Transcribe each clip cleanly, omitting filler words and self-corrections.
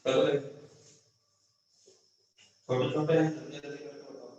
छोटे छोटे जल्दी जल्दी करके बताओ।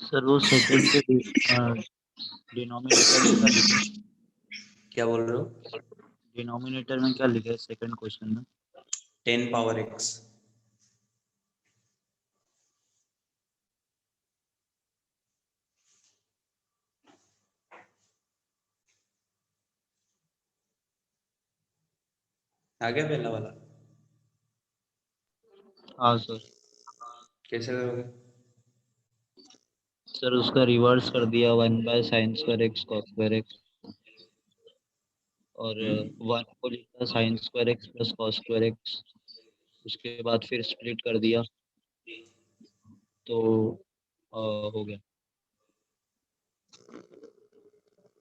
सर वो सेकंड के डिनोमिनेटर में क्या लिखा है? क्या बोल रहे हो? डिनोमिनेटर में क्या लिखा है सेकंड क्वेश्चन में? 10 पावर x। आ गया पहला वाला? हाँ सर। कैसे करोगे? सर उसका रिवर्स कर दिया 1/sin² x cos² x और 1 को लिखा sin² x + cos²x। उसके बाद फिर स्प्लिट कर दिया तो हो गया।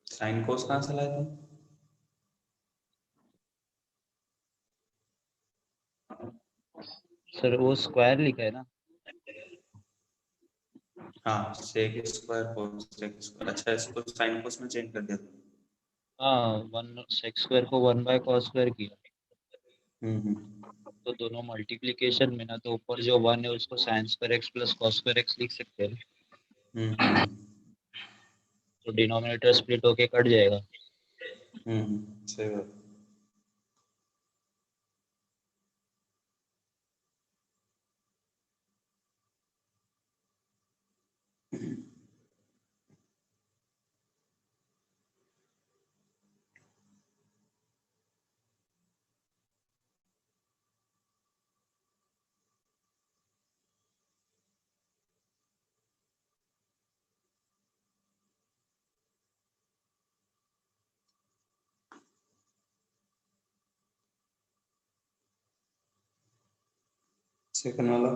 साइन कोस कहाँ से लाए तुम? सर वो स्क्वायर लिखा है ना। हाँ, sec स्क्वायर cos स्क्वायर। अच्छा, इसको साइन कोस में चेंज कर दिया तुमने। हाँ 1 sec² को 1/cos² किया हम्म। तो दोनों मल्टीप्लिकेशन में ना, तो ऊपर जो 1 है उसको sin² x + cos² x लिख सकते हैं। हम्म। तो डिनोमिनेटर स्प्लिट होके कट जाएगा। सही बात। सेकंड वाला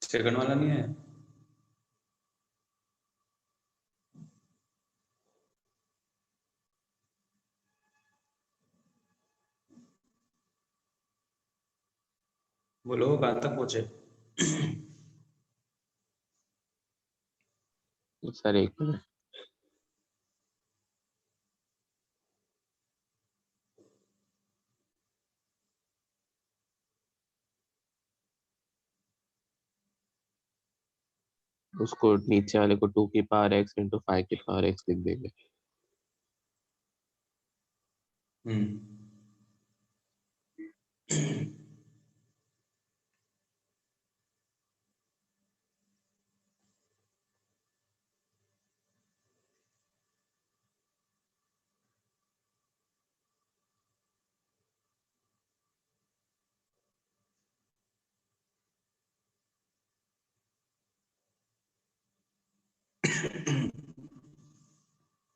सेकंड वाला नहीं है। बोलो कहाँ तक पहुंचे। सर एक मिनट, उसको नीचे वाले को 2 की पावर x इंटू 5 की पावर x लिख देंगे।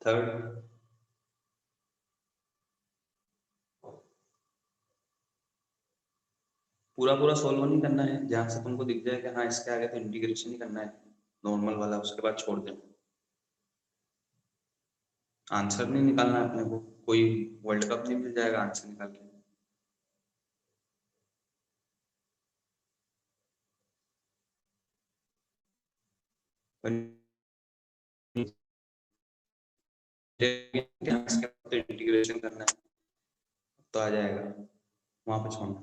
थर्ड पूरा पूरा सॉल्व नहीं करना है, जहां से तुमको दिख जाए कि हाँ इसके आगे तो इंटीग्रेशन ही करना है नॉर्मल वाला, उसके बाद छोड़ देना। आंसर नहीं निकालना है अपने को, कोई वर्ल्ड कप नहीं मिल जाएगा आंसर निकाल के। इंटीग्रेशन करना है तो आ जाएगा, वहां पे छोड़ना।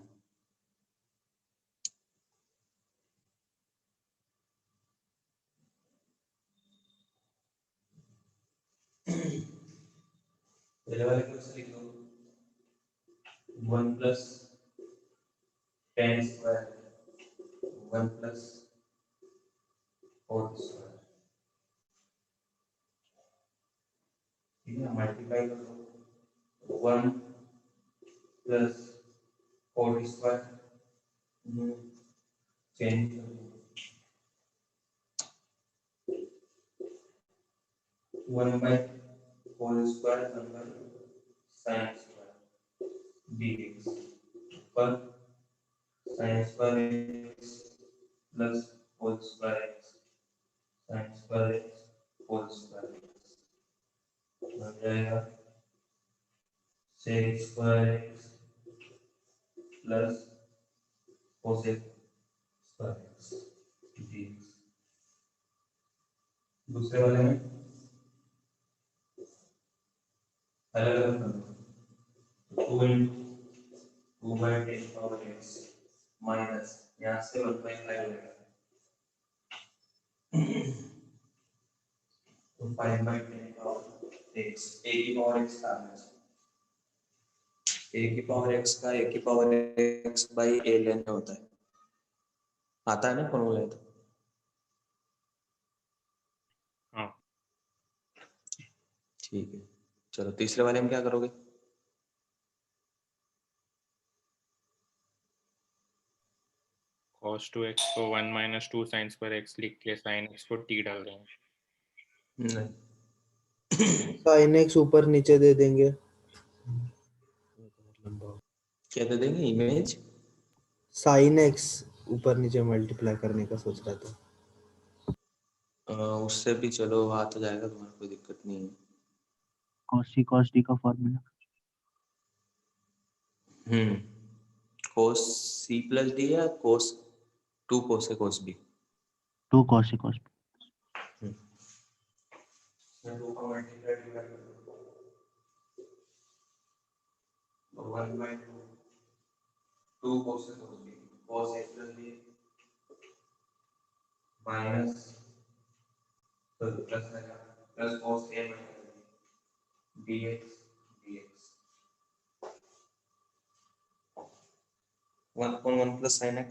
पहले वाले क्वेश्चन लिख लो, 1 प्लस 10 स्क्वायर 1 प्लस 4 स्क्वायर, ठीक है, मल्टीप्लाई कर दो 1 प्लस 4 स्क्वायर चेंज कर दो 1 by 4 स्क्वायर अंदर sin स्क्वायर dx पर sin square x plus whole square x sin square x whole square x बन जाएगा sec स्क्वायर x प्लस cosec स्क्वायर x dx। दूसरे वाले में अलग अलग कर दो, 2 into 2 by 10 power x minus यहाँ से 1 by 5 हो जाएगा तो 5 by 10 power x, a की पावर x का a की पावर x का a की power x by a ln में होता है, आता है ना फॉर्मूला है तो। हाँ ठीक है, चलो तीसरे वाले में क्या करोगे। cos 2x को 1 minus 2 sin square x लिख के sin x को t डाल देंगे। नहीं साइन एक्स ऊपर नीचे दे देंगे। क्या दे देंगे इमेज, साइन एक्स ऊपर नीचे मल्टीप्लाई करने का सोच रहा था। उससे भी चलो आ तो जाएगा, तुम्हारा कोई दिक्कत नहीं है। cos c cos d का formula cos C plus D या cos two cos A cos B. 2 cos c cos b। Two का मल्टीप्लाई डिवाइड कर दो, 1/2 2 cos A cos B, cos A plus B minus तो plus रहेगा plus cos A dx dx 1/1 plus sin x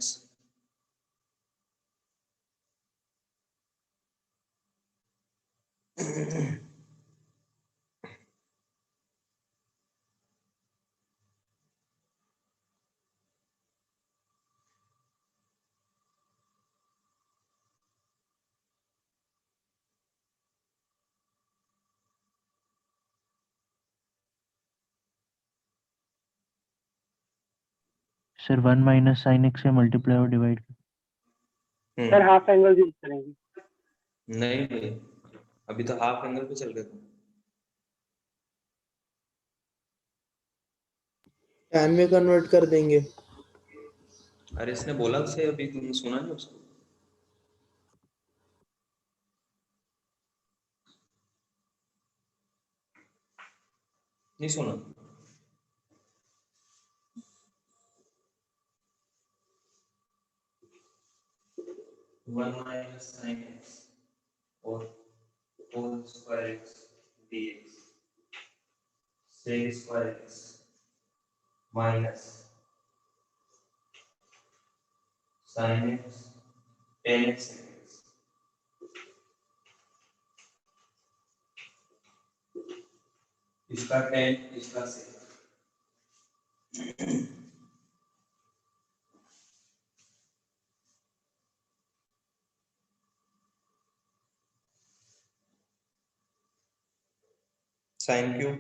sir 1 minus sine X से multiply और divide. Sir half angle use करेंगे। नहीं भाई, अभी तो हाफ एंगल पे चल रहे थे। टैन में कन्वर्ट कर देंगे। अरे इसने बोला से अभी तुमने सुना नहीं उसको? नहीं सुना? वन माइनस साइन एक्स और whole square X dx sec square X minus sine X tan X इसका टेन इसका सेक। साइन क्यूब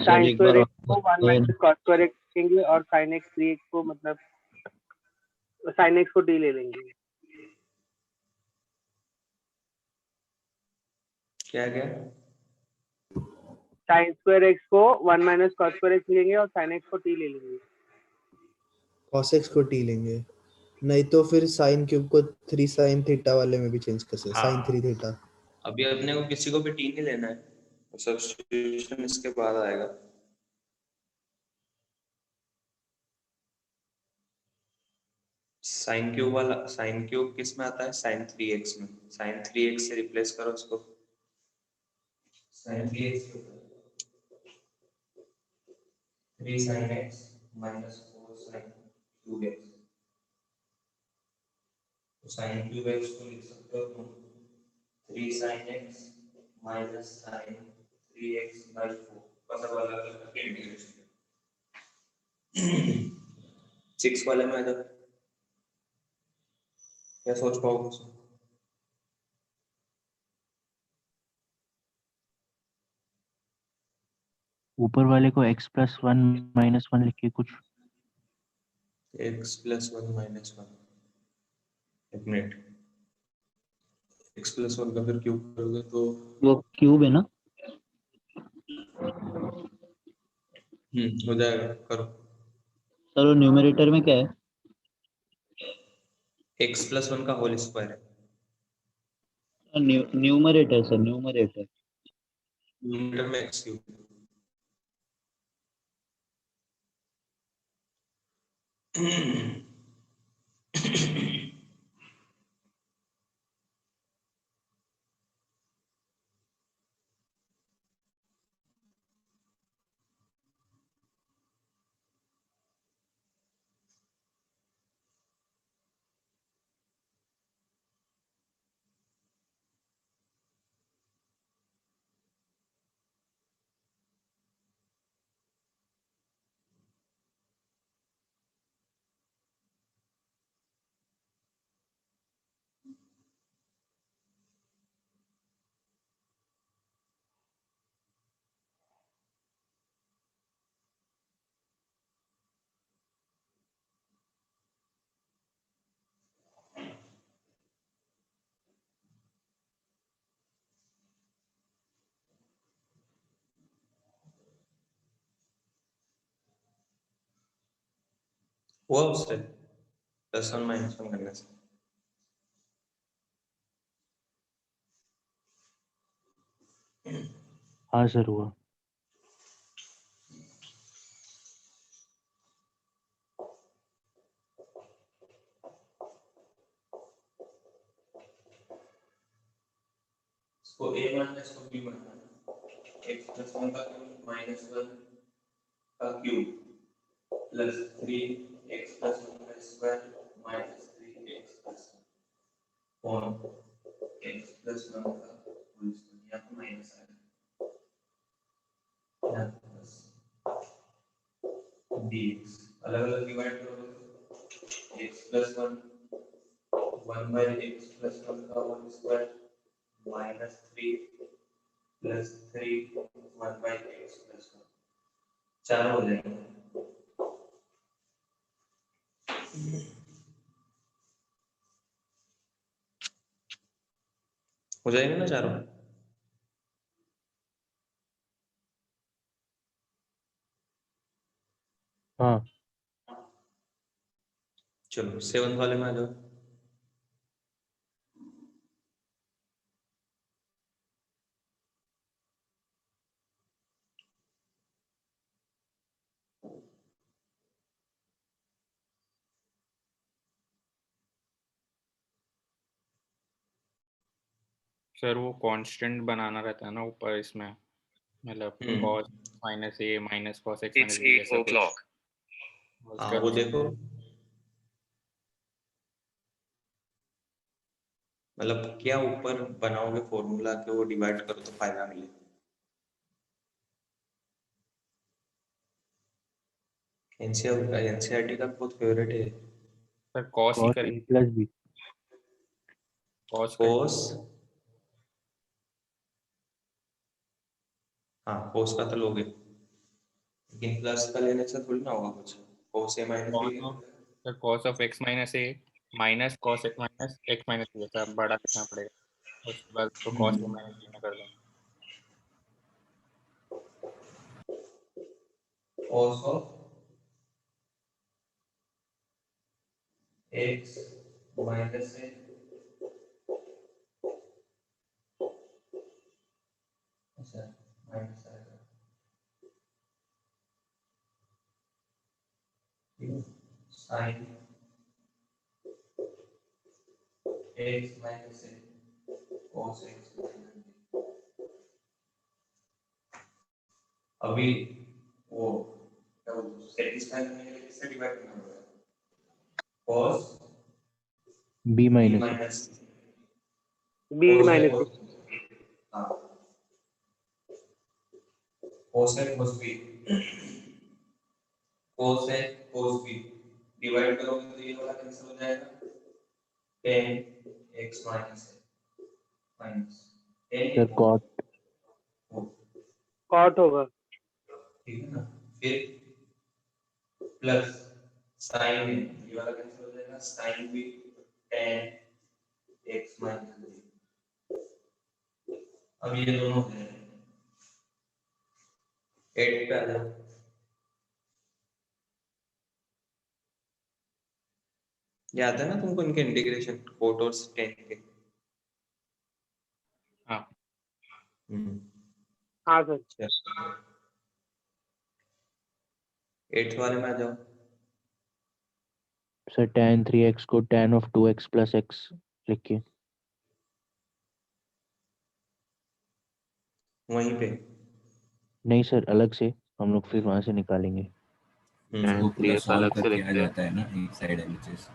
साइन एक बार स्क्वायर और एक्स को 1 माइनस कॉस स्क्वायर एक्स लेंगे और साइन एक्स 3x को मतलब साइन एक्स को डी ले लेंगे। क्या क्या? साइन स्क्वायर एक्स को 1 माइनस कॉस स्क्वायर एक्स लेंगे और साइन एक्स को टी ले लेंगे। cos x को t लेंगे, नहीं तो फिर sin क्यूब को 3 sin थीटा वाले में भी चेंज कर सकते, sin 3 थीटा। अभी अपने को किसी को भी टी नहीं लेना है, सब्स्टिट्यूशन इसके बाद आएगा। साइन क्यूब वाला, साइन क्यूब किस में आता है? साइन 3x में। साइन 3x से रिप्लेस करो उसको। Sine 3x 3 sin x minus 4 sin क्यूब x। तो sin क्यूब x को लिख सकते हो तुम 3 sin x minus sin 3x by 4, बस अब अलग अलग करके इंटीग्रेशन। 6 वाले में आ जाओ, क्या सोच पाओगे? ऊपर वाले को x प्लस 1 माइनस 1 लिख के कुछ x प्लस 1 माइनस 1, एक मिनट, x प्लस 1 का फिर क्यूब करोगे तो वो क्यूब है ना। हो जाएगा, करो। सर वो न्यूमरेटर में क्या है? x प्लस 1 का होल स्क्वायर है। Numerator sir, numerator. न्यूमरेटर में x क्यूब। हुआ उससे +1 -1 करने से? हाँ सर हुआ। इसको a मानना है, इसको b मानना है। x + 1 का क्यूब -1 का क्यूब +3x + 1 का स्क्वायर -3x + 1 x + 1 का होल स्क्वायर, यहाँ पे माइनस आ गया, यहाँ पे प्लस dx अलग अलग डिवाइड करोगे, x + 1 1/x + 1 का होल स्क्वायर -3 + 3 1/x + 1 चार हो जाएंगे। हो जाएंगे ना चारों? हाँ चलो 7 वाले में आ जाओ। सर वो कांस्टेंट बनाना रहता है ना ऊपर इसमें, मतलब cos -a minus cos x minus b ऐसा कुछ। हाँ उसका वो देखो, मतलब क्या ऊपर बनाओगे फॉर्मूला के वो डिवाइड करो तो फायदा मिले। एनसीईआरटी का बहुत फेवरेट है सर cos ही cos करें, a plus b। cos करें। कोस। हाँ कोस का तो लोगे, लेकिन प्लस का लेने से थोड़ी ना होगा कुछ। कोस a - b sir cos of x minus a minus cos x minus b ऐसा बड़ा लिखना पड़ेगा, उसके बाद तो cos a minus b में कर देंगे। Cos of x minus a, अच्छा माइनस आएगा, sine x minus a cos x minus b। अभी वो क्या बोलते हैं, सेटिस्फाई करने के लिए किससे डिवाइड करना पड़ेगा? cos b b minus a। Minus b cos a minus cos, हाँ cos a cos b, cos a cos b divide करोगे तो ये वाला कैंसिल हो जाएगा, tan x minus a minus sir tan cot cot होगा। ठीक है ना, फिर प्लस साइन ये वाला कैंसिल हो जाएगा, साइन भी tan x माइनस b। अब ये दोनों हो जाएंगे, 8 पे आ जाओ। याद है ना तुमको इनके इंटीग्रेशन कोट और tan के? हाँ हाँ सर। 8 वाले में आ जाओ। सर tan 3x को tan of 2x plus x लिखिए। वहीं पे नहीं सर अलग से, हम लोग फिर वहां से निकालेंगे। उसको tan पूरा 3x सॉल्व अलग से करके आ लिखते हैं। जाता है ना एक side LHS.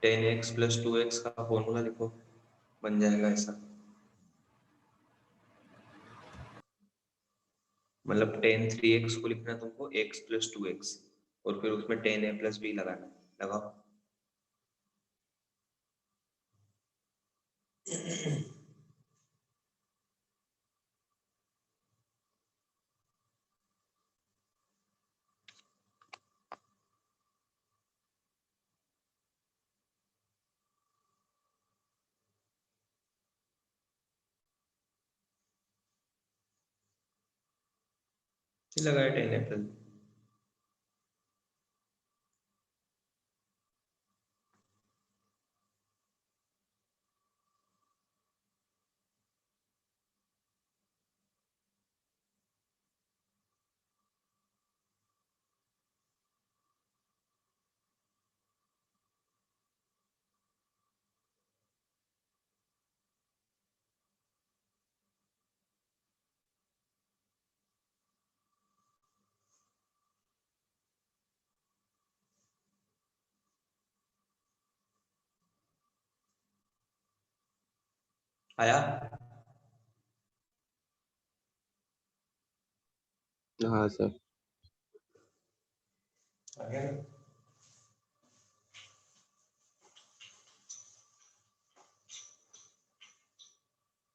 tan x + 2x का फॉर्मूला लिखो, बन जाएगा ऐसा, मतलब tan 3x को लिखना है तुमको x + 2x और फिर उसमें tan a + b लगाना, लगाओ। लगाया tan a + b। आया? हाँ सर। आ गया?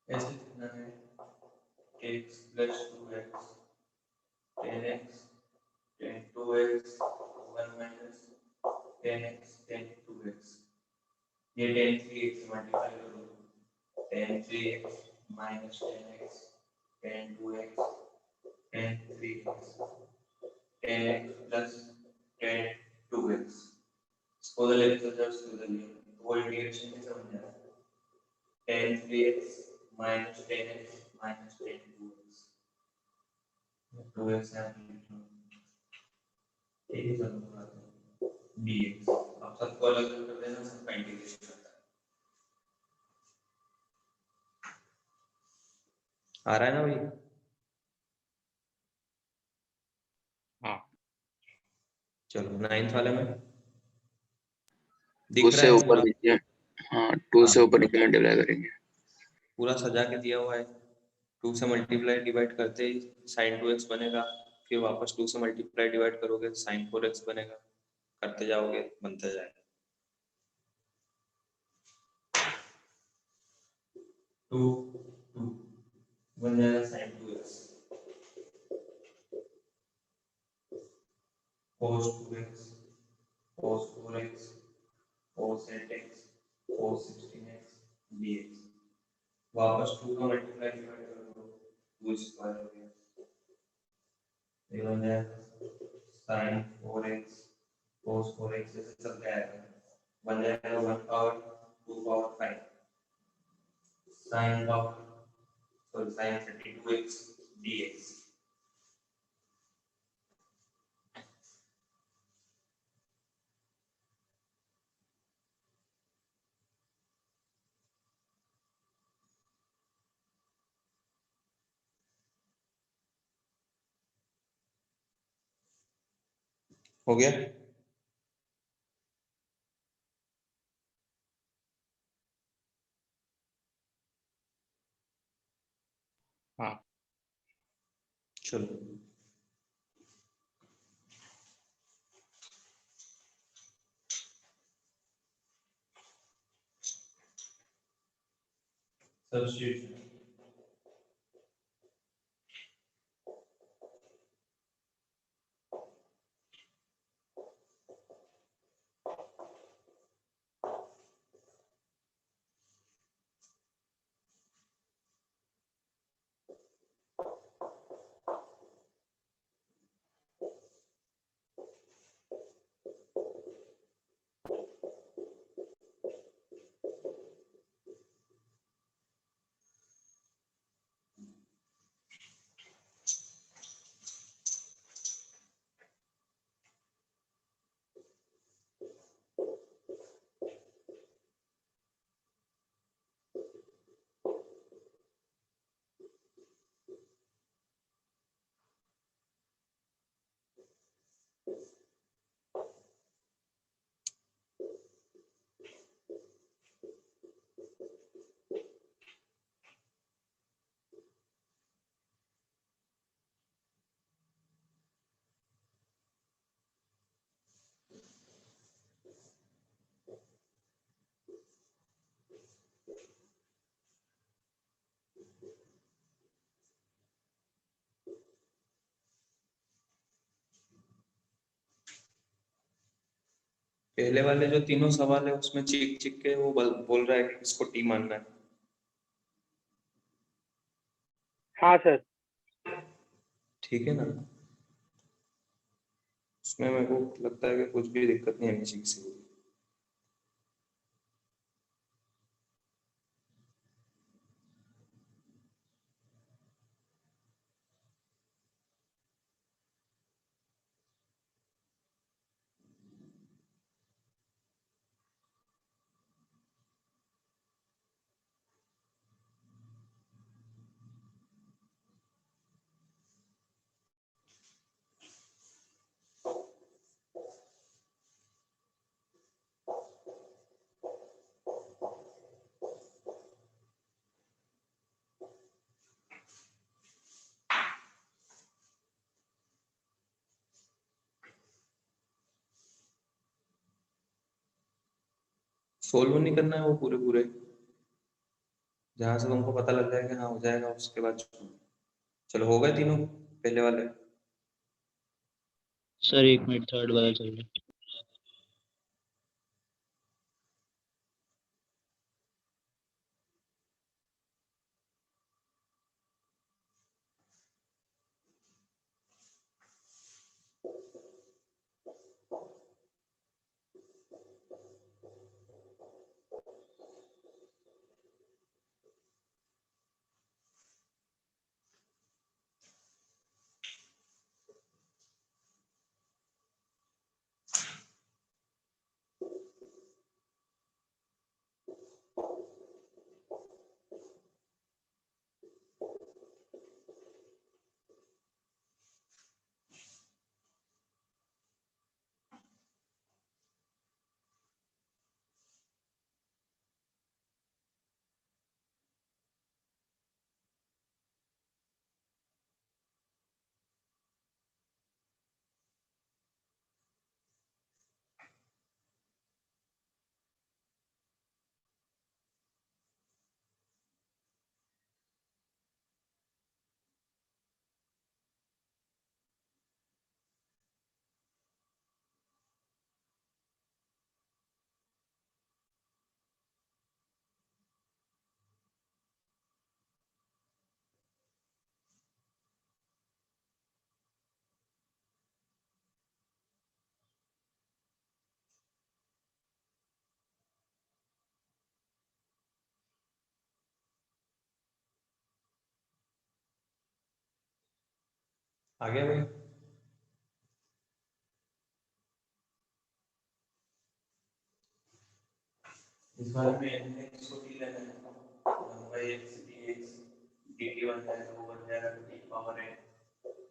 ऐसे कितना है? x plus 2x 10x 10 2x 1 minus 10x 10 2x। ये 10 3x मल्टीप्लाई करो 10 3x minus 10x 10 2x 10 3x 10x plus 10 2x। इसको उधर लेके चल जाओ, इसको उधर ले वो इंटीग्रेशन कैसे बन जाएगा? 10 3x minus 10x minus 10 2x 2x है ठीक है चलो dx। अब सबको अलग अलग कर देना, सबका इंटीग्रेशन करता है। आ रहा है ना भाई? हाँ चलो 9th वाले में दिख उससे रहा है ऊपर पूरा? नीचे। हाँ 2 से हाँ। ऊपर नीचे मल्टीप्लाई करेंगे। पूरा सजा के दिया हुआ है। 2 से मल्टीप्लाई डिवाइड करते ही sin 2x बनेगा, फिर वापस 2 से मल्टीप्लाई डिवाइड करोगे sin 4x बनेगा, करते जाओगे बनते जाएगा। 2 2 बन जाएगा sin 2x cos 2x cos 4x cos 8x cos 16x dx। वापस 2 का मल्टीप्लाई डिवाइड करो 2 स्क्वायर हो गया, ये बन जाएगा sin 4x cos 4x ऐसे चलते आएगा, बन जाएगा 1 power 2 power 5 sin power sorry sin 32x dx। हो गया? हाँ चलो सब्स्टिट्यूशन। पहले वाले जो तीनों सवाल है उसमें चिक चिक के वो बोल रहा है कि इसको टी मानना है। हाँ सर। ठीक है ना? उसमें मेरे को लगता है कि कुछ भी दिक्कत नहीं है चिक से। सोल्व नहीं करना है वो पूरे पूरे, जहां से तुमको पता लग जाए कि हाँ हो जाएगा उसके बाद छोड़ो। चलो हो गए तीनों पहले वाले। सर 1 मिनट, थर्ड वाला चल रहा है। आ गया भाई? इस बार में x को t लेना है, 1/x dx dt बन जाएगा, वो बन जाएगा t पावर n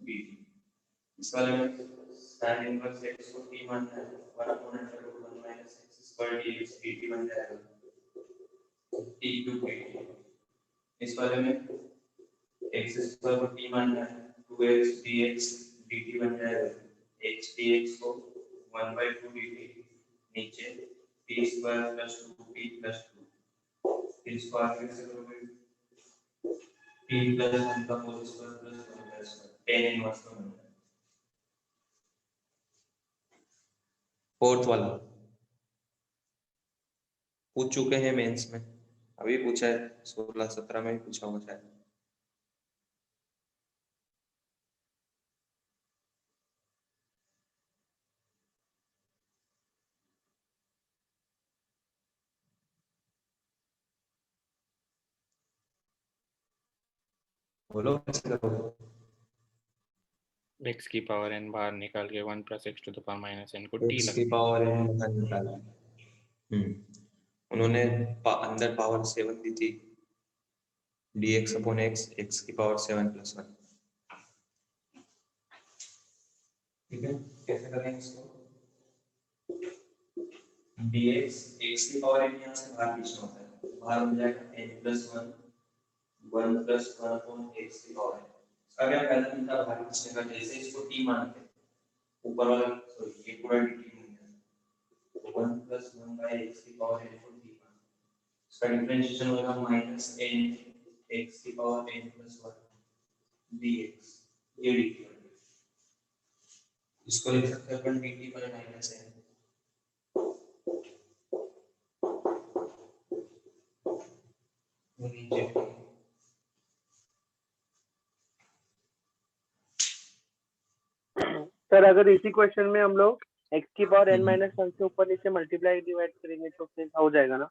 dt। इस वाले में tan इनवर्स x को t मानना है, 1/√1 - x स्क्वायर dx dt बन जाएगा t क्यूब dt। इस वाले में x स्क्वायर को t मानना है, 2x dx dt बन जाएगा x dx को 1/2 dt नीचे t square plus 2t plus 2, इसको आगे से करोगे t प्लस 1 का होल स्क्वायर प्लस 1 का स्क्वायर tan इनवर्स का बनता है। फोर्थ वाला पूछ चुके हैं मेंस में, अभी पूछा है 16-17 में भी पूछा होगा शायद। बोलो कैसे करोगे? x की पावर n बाहर निकाल के 1 + x to the power minus n को t x लगा। की पावर n बाहर निकाला। उन्होंने अंदर पावर 7 दी थी, dx अपॉन x, x की पावर 7 + 1। ठीक है, कैसे करेंगे इसको? dx x की पावर n यहाँ से बाहर खींचना होता है, बाहर हो जाएगा n + 1 1 + 1 अपॉन x की पावर n। इसका क्या फायदा मिलता है बाहर खींचने का? जैसे इसको t मानते हैं, ऊपर वाला सॉरी ये पूरा dt बन गया, तो 1 + 1/x की पावर n को t मान, इसका डिफरेंशिएशन होगा -n x की पावर n + 1 dx, ये dt बन गया। इसको लिख सकते हैं अपन dt by -n। नीचे सर अगर इसी क्वेश्चन में हम लोग x की पावर n - 1 से ऊपर नीचे मल्टीप्लाई डिवाइड करेंगे तो फिर हो जाएगा ना?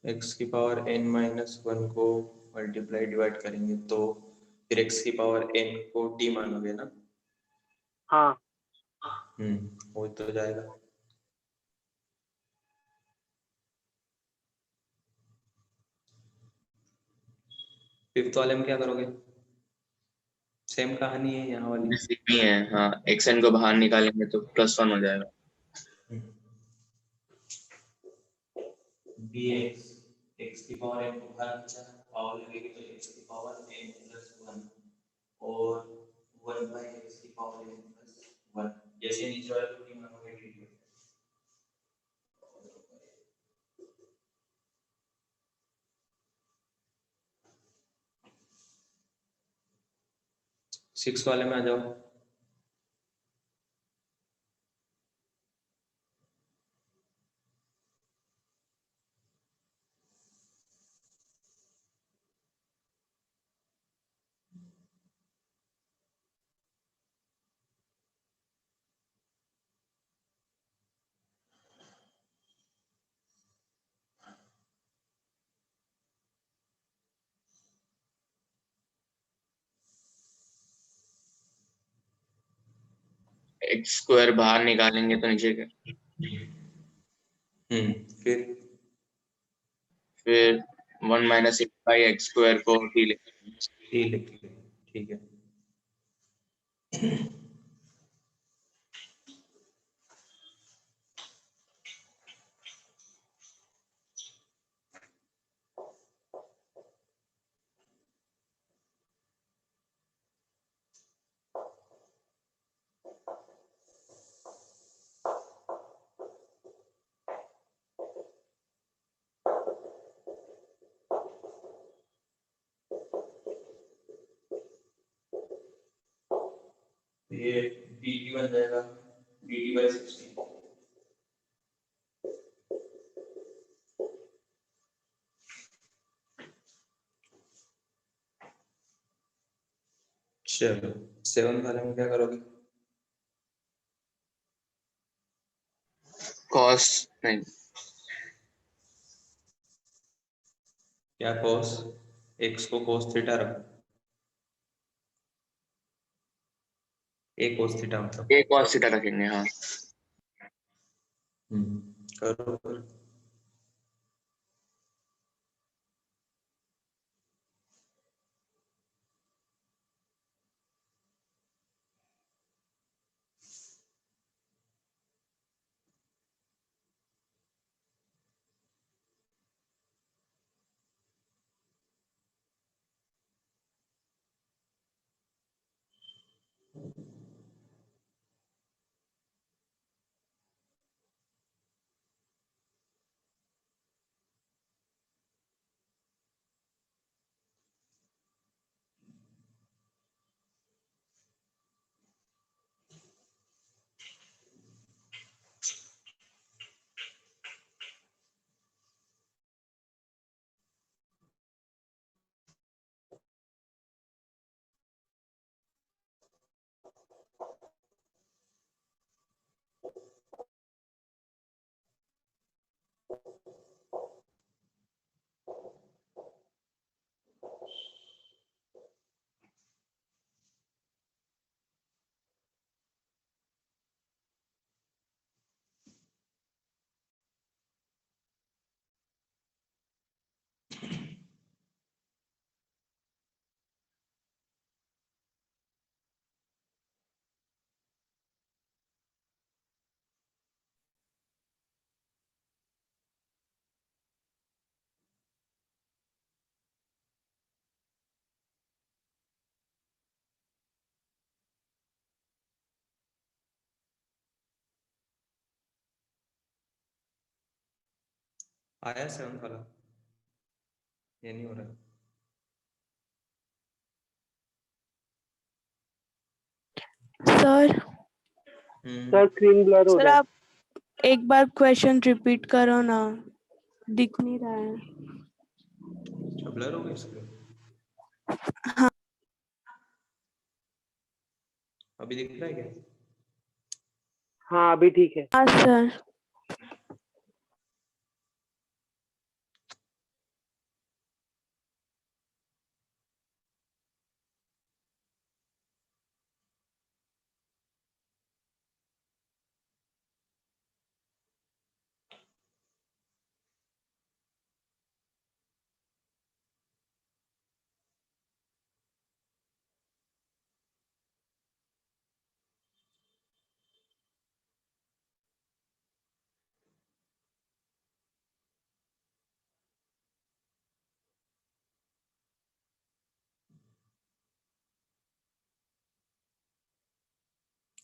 x की पावर n - 1 को मल्टीप्लाई डिवाइड करेंगे तो फिर x की पावर n को t मानोगे ना? हाँ हो तो जाएगा। फिफ्थ वाले में क्या करोगे? सेम कहानी है यहाँ वाली। सेम ही है, हाँ xn को बाहर निकालेंगे तो +1 हो जाएगा। dx x की पावर n को बाहर खींचा, पावर लगेगी तो x की पावर n + 1 और 1/x की पावर n + 1, जैसे नीचे वाले को t मानोगे dt। 6 वाले में आ जाओ। एक्स स्क्वायर बाहर निकालेंगे तो नीचे क्या? फिर फिर 1 minus x by x square को टी ले। टी लिख लो, ठीक है। ये डी टी बन जाएगा डी टी बाई 16। चलो 7 वाले में क्या करोगे? कॉस नहीं, क्या cos x को cos थीटा रखो, a cos थीटा मतलब। ए कॉस थीटा रखेंगे। हाँ करो फिर। आया 7 वाला, ये नहीं हो रहा। सर सर स्क्रीन ब्लर हो सर रहा है। आप एक बार क्वेश्चन रिपीट करो ना, दिख नहीं रहा है। अच्छा ब्लर हो गया इसके। हाँ अभी दिख रहा है क्या? हाँ अभी ठीक है। हाँ सर।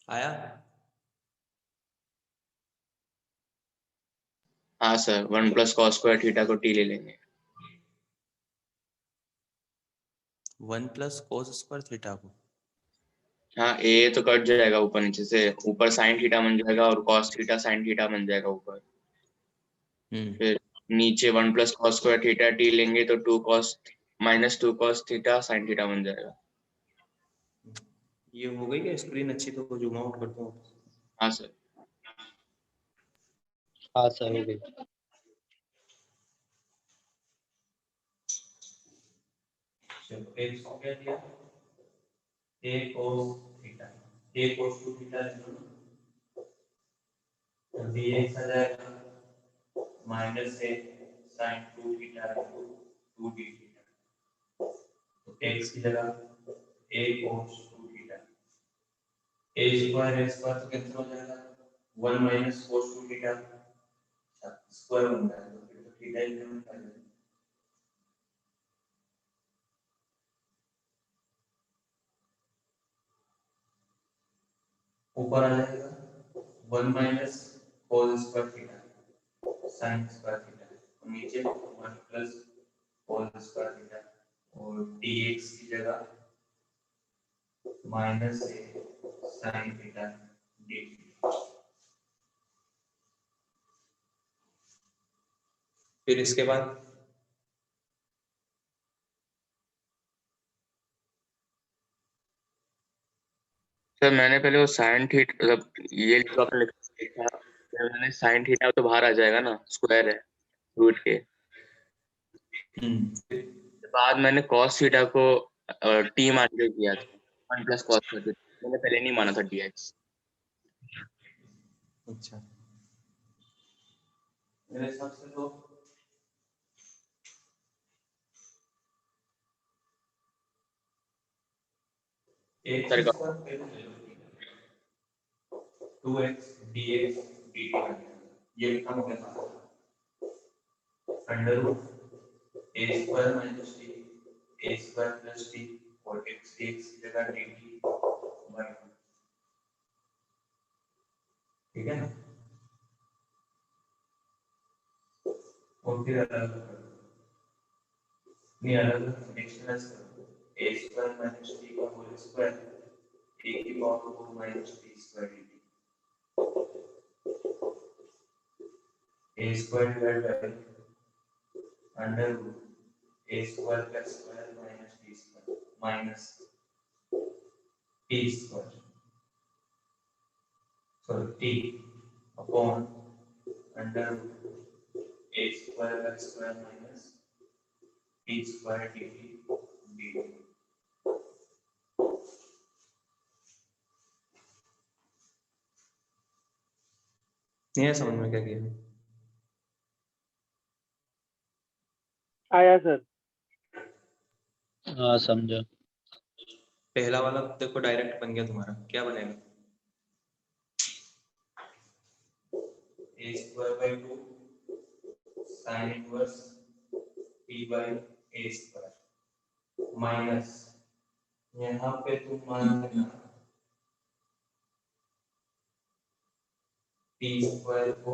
आया। हाँ sir, 1 plus cos square theta को टी ले लेंगे। 1 प्लस कोस स्क्वायर थीटा को हाँ ए तो कट जाएगा ऊपर नीचे से, ऊपर साइन थीटा बन जाएगा और कॉस थीटा साइन थीटा बन जाएगा ऊपर। फिर नीचे 1 + cos स्क्वायर थीटा टी लेंगे तो 2 cos -2 cos theta sine theta बन जाएगा। ये हो गई क्या स्क्रीन अच्छी? तो जूम आउट करता हूँ। हाँ सर। हाँ सर हो गई। चलो एक हो गया दिया, a cos theta, a cos 2 theta तो dx आ जाएगा minus a sin 2 theta 2 d theta, तो x की जगह a cos 2 theta, a square तो कैंसिल हो जाएगा, 1 माइनस cos 2 थीटा स्क्वायर बन जाएगा, तो फिर तो थीटा इंक्रीमेंट कर देंगे। ऊपर आ जाएगा 1 minus cos square theta sin square theta, और नीचे 1 प्लस cos स्क्वायर थीटा, और dx की जगह minus a sin theta d theta. फिर इसके बाद सर मैंने पहले वो साइन थीटा मतलब ये लिखा आपने लिखा, फिर मैंने साइन थीटा तो बाहर आ जाएगा ना, स्क्वायर है रूट के। बाद मैंने cos थीटा को टी मान के किया था, 1 + cos थीटा, मैंने पहले नहीं माना था dx। अच्छा मेरे हिसाब से तो एक सर का स्क्वायर 2x dx dt ये लिखा हो गया under root a square minus t a square plus t और x dx की जगह dt बाय, ठीक है ना। और फिर अलग नहीं अलग एक्सप्रेस करो a स्क्वायर माइनस t का होल स्क्वायर a की power 4 minus t square dt a square divide by under root a square plus square minus t square minus t square sorry t upon under root a square plus square minus t square dt नहीं है समझ में क्या किया? आया sir. हाँ समझा। पहला वाला देखो डायरेक्ट बन गया तुम्हारा, क्या बनेगा? a square by 2 sin inverse p by a square minus यहाँ पे तुम मान लेना t स्क्वायर को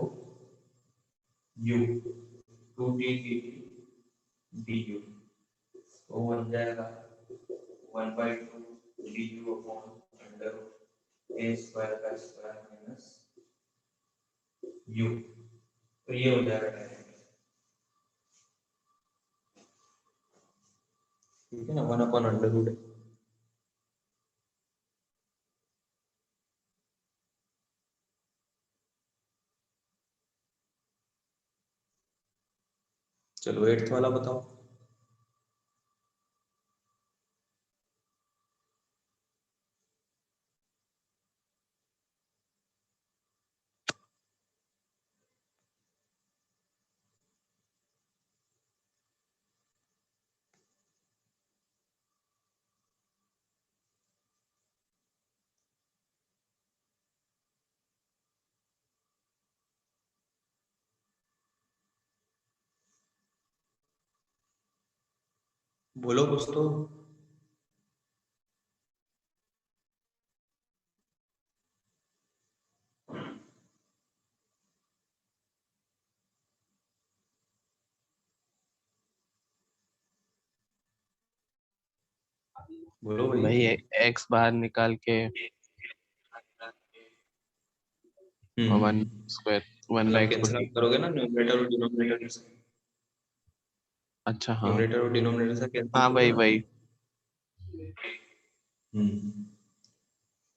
u 2t du तो बन जाएगा 1/2 du upon under root a square का स्क्वायर माइनस u, तो ये हो जाएगा डायरेक्ट, ठीक है ना, 1/√। चलो 8th वाला बताओ। बोलो कुछ तो। बोलो भाई। भाई एक्स बाहर निकाल के वन स्क्वायर वन बाई मतलब एक्स को कैंसिल t। करोगे ना न्यूमरेटर और डिनोमिनेटर से, अच्छा हाँ न्यूमरेटर और डिनोमिनेटर से कैंसिल हाँ करोगे वही ना। वही।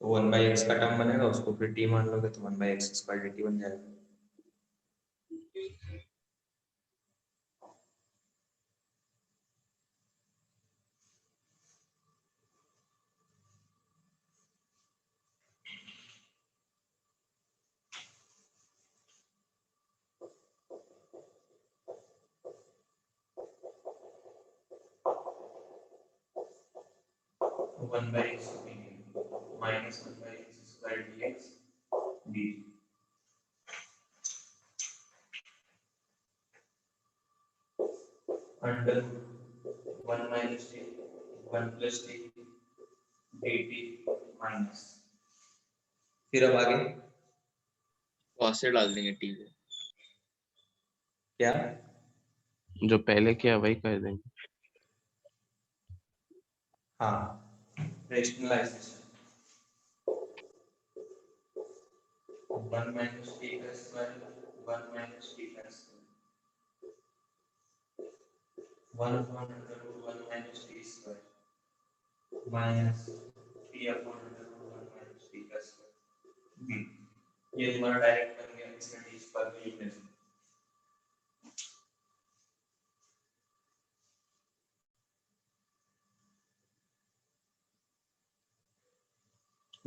तो 1/x का टर्म बनेगा, उसको फिर t मान लोगे तो 1/x² dt बन जाएगा। One by x minus 1/x² dx dt under 1 minus t 1 plus t dt minus, फिर अब आगे cos से डाल देंगे t को। क्या? जो पहले किया वही कर देंगे। हाँ, रेशनलाइजेशन 1 minus t का स्क्वायर 1 minus t का square 1 upon √1 minus t square minus t upon √1 minus t का स्क्वायर b। ये तुम्हारा डायरेक्ट बन गया, इसमें t स्क्वायर भी लिखने से।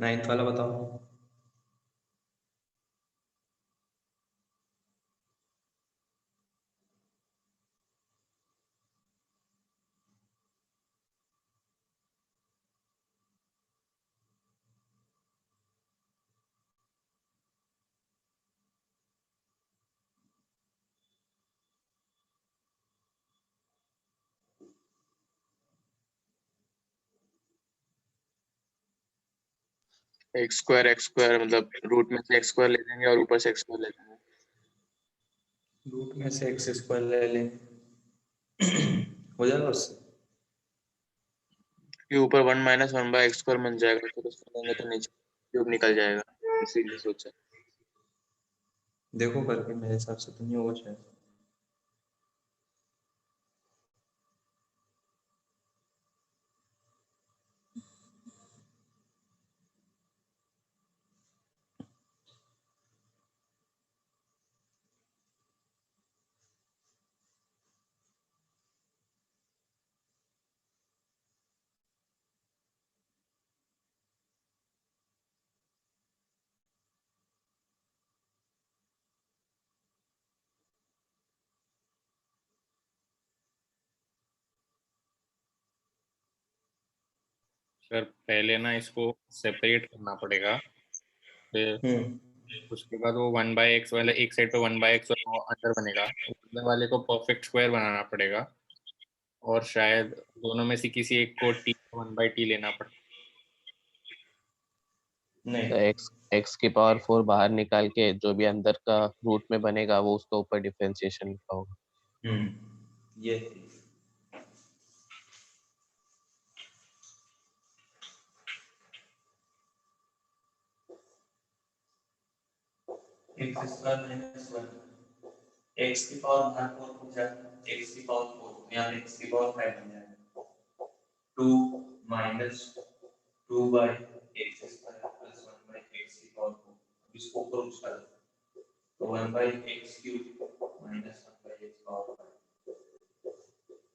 नाइन्थ वाला बताओ। x² मतलब रूट में से x² ले लेंगे और ऊपर से x² ले लेंगे। रूट में से x² ले लेंगे हो जाएगा उससे। कि ऊपर 1 minus 1/x² बन जाएगा, फिर उसको लेंगे तो नीचे क्यूब निकल जाएगा, इसीलिए सोचा। देखो करके, मेरे हिसाब से तो नहीं होगा शायद। सर पहले ना इसको सेपरेट करना पड़ेगा, फिर उसके बाद वो 1/x वाला एक साइड पे 1/x और अंदर बनेगा, ऊपर वाले को परफेक्ट स्क्वायर बनाना पड़ेगा, और शायद दोनों में से किसी एक को t 1/t लेना पड़ेगा। नहीं, तो एक्स की पावर 4 बाहर निकाल के जो भी अंदर का रूट में बनेगा वो उसका ऊपर डिफरेंशिएशन लिखा होगा। ये x² minus 1 x की पावर बाहर 4 हो जाएगा, x की पावर 4 यहाँ x की पावर 5 बन जाएगा। 2 minus 2/x² plus 1/x की पावर 4, इसको ऊपर उठा दो तो 1/x³ minus 1/x power 5,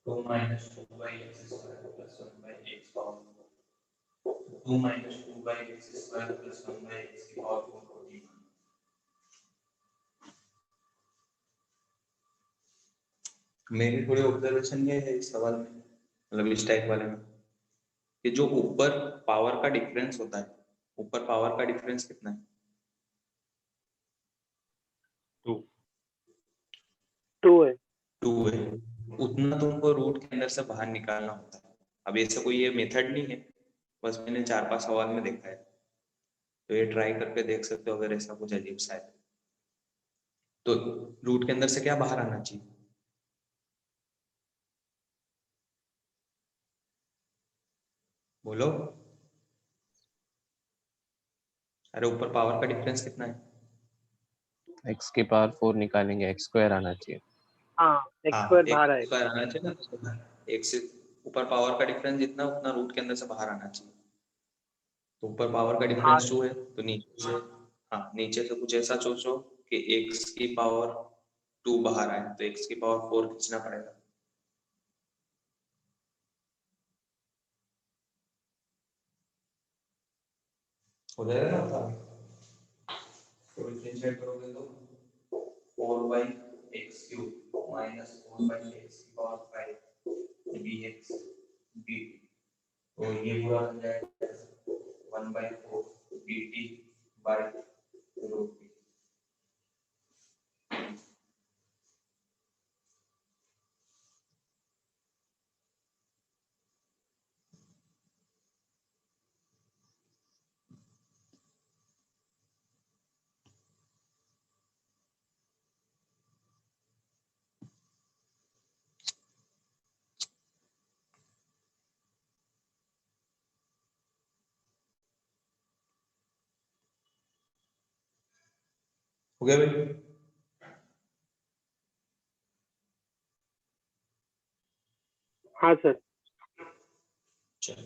2 minus 2/x² plus 1/x power 4, 2 minus 2/x² plus 1/x की पावर 4 को d। मेरी थोड़ी ऑब्जर्वेशन ये है इस सवाल में, मतलब इस टाइप वाले में, कि जो ऊपर पावर का डिफरेंस होता है, ऊपर पावर का डिफरेंस कितना है? 2 है। 2 है। उतना तुमको रूट के अंदर से बाहर निकालना होता है। अब ऐसा कोई ये मेथड नहीं है, बस मैंने 4-5 सवाल में देखा है, तो ये ट्राई करके देख सकते हो अगर ऐसा कुछ अजीब सा है तो। रूट के अंदर से क्या बाहर आना चाहिए? बोलो। अरे ऊपर पावर का डिफरेंस कितना है? x की पावर 4 निकालेंगे x स्क्वायर आना चाहिए। हाँ एक्स हाँ, स्क्वायर एक बाहर आएगा। स्क्वायर आना चाहिए ना, एक से ऊपर पावर का डिफरेंस जितना उतना रूट के अंदर से बाहर आना चाहिए। तो ऊपर पावर का हाँ डिफरेंस 2 है, तो नीचे से, हाँ नीचे से कुछ ऐसा सोचो कि x की पावर 2 बाहर आए, तो x की पावर 4 खींचना पड़ेगा। हो जाएगा ना मतलब, तो डिफरेंशिएट करोगे तो 4/x³ माइनस 4/x की पावर 5 dx dt, तो ये पूरा बन जाएगा 1/4 dt बाय रूट। हो गया भाई? हाँ सर। चलो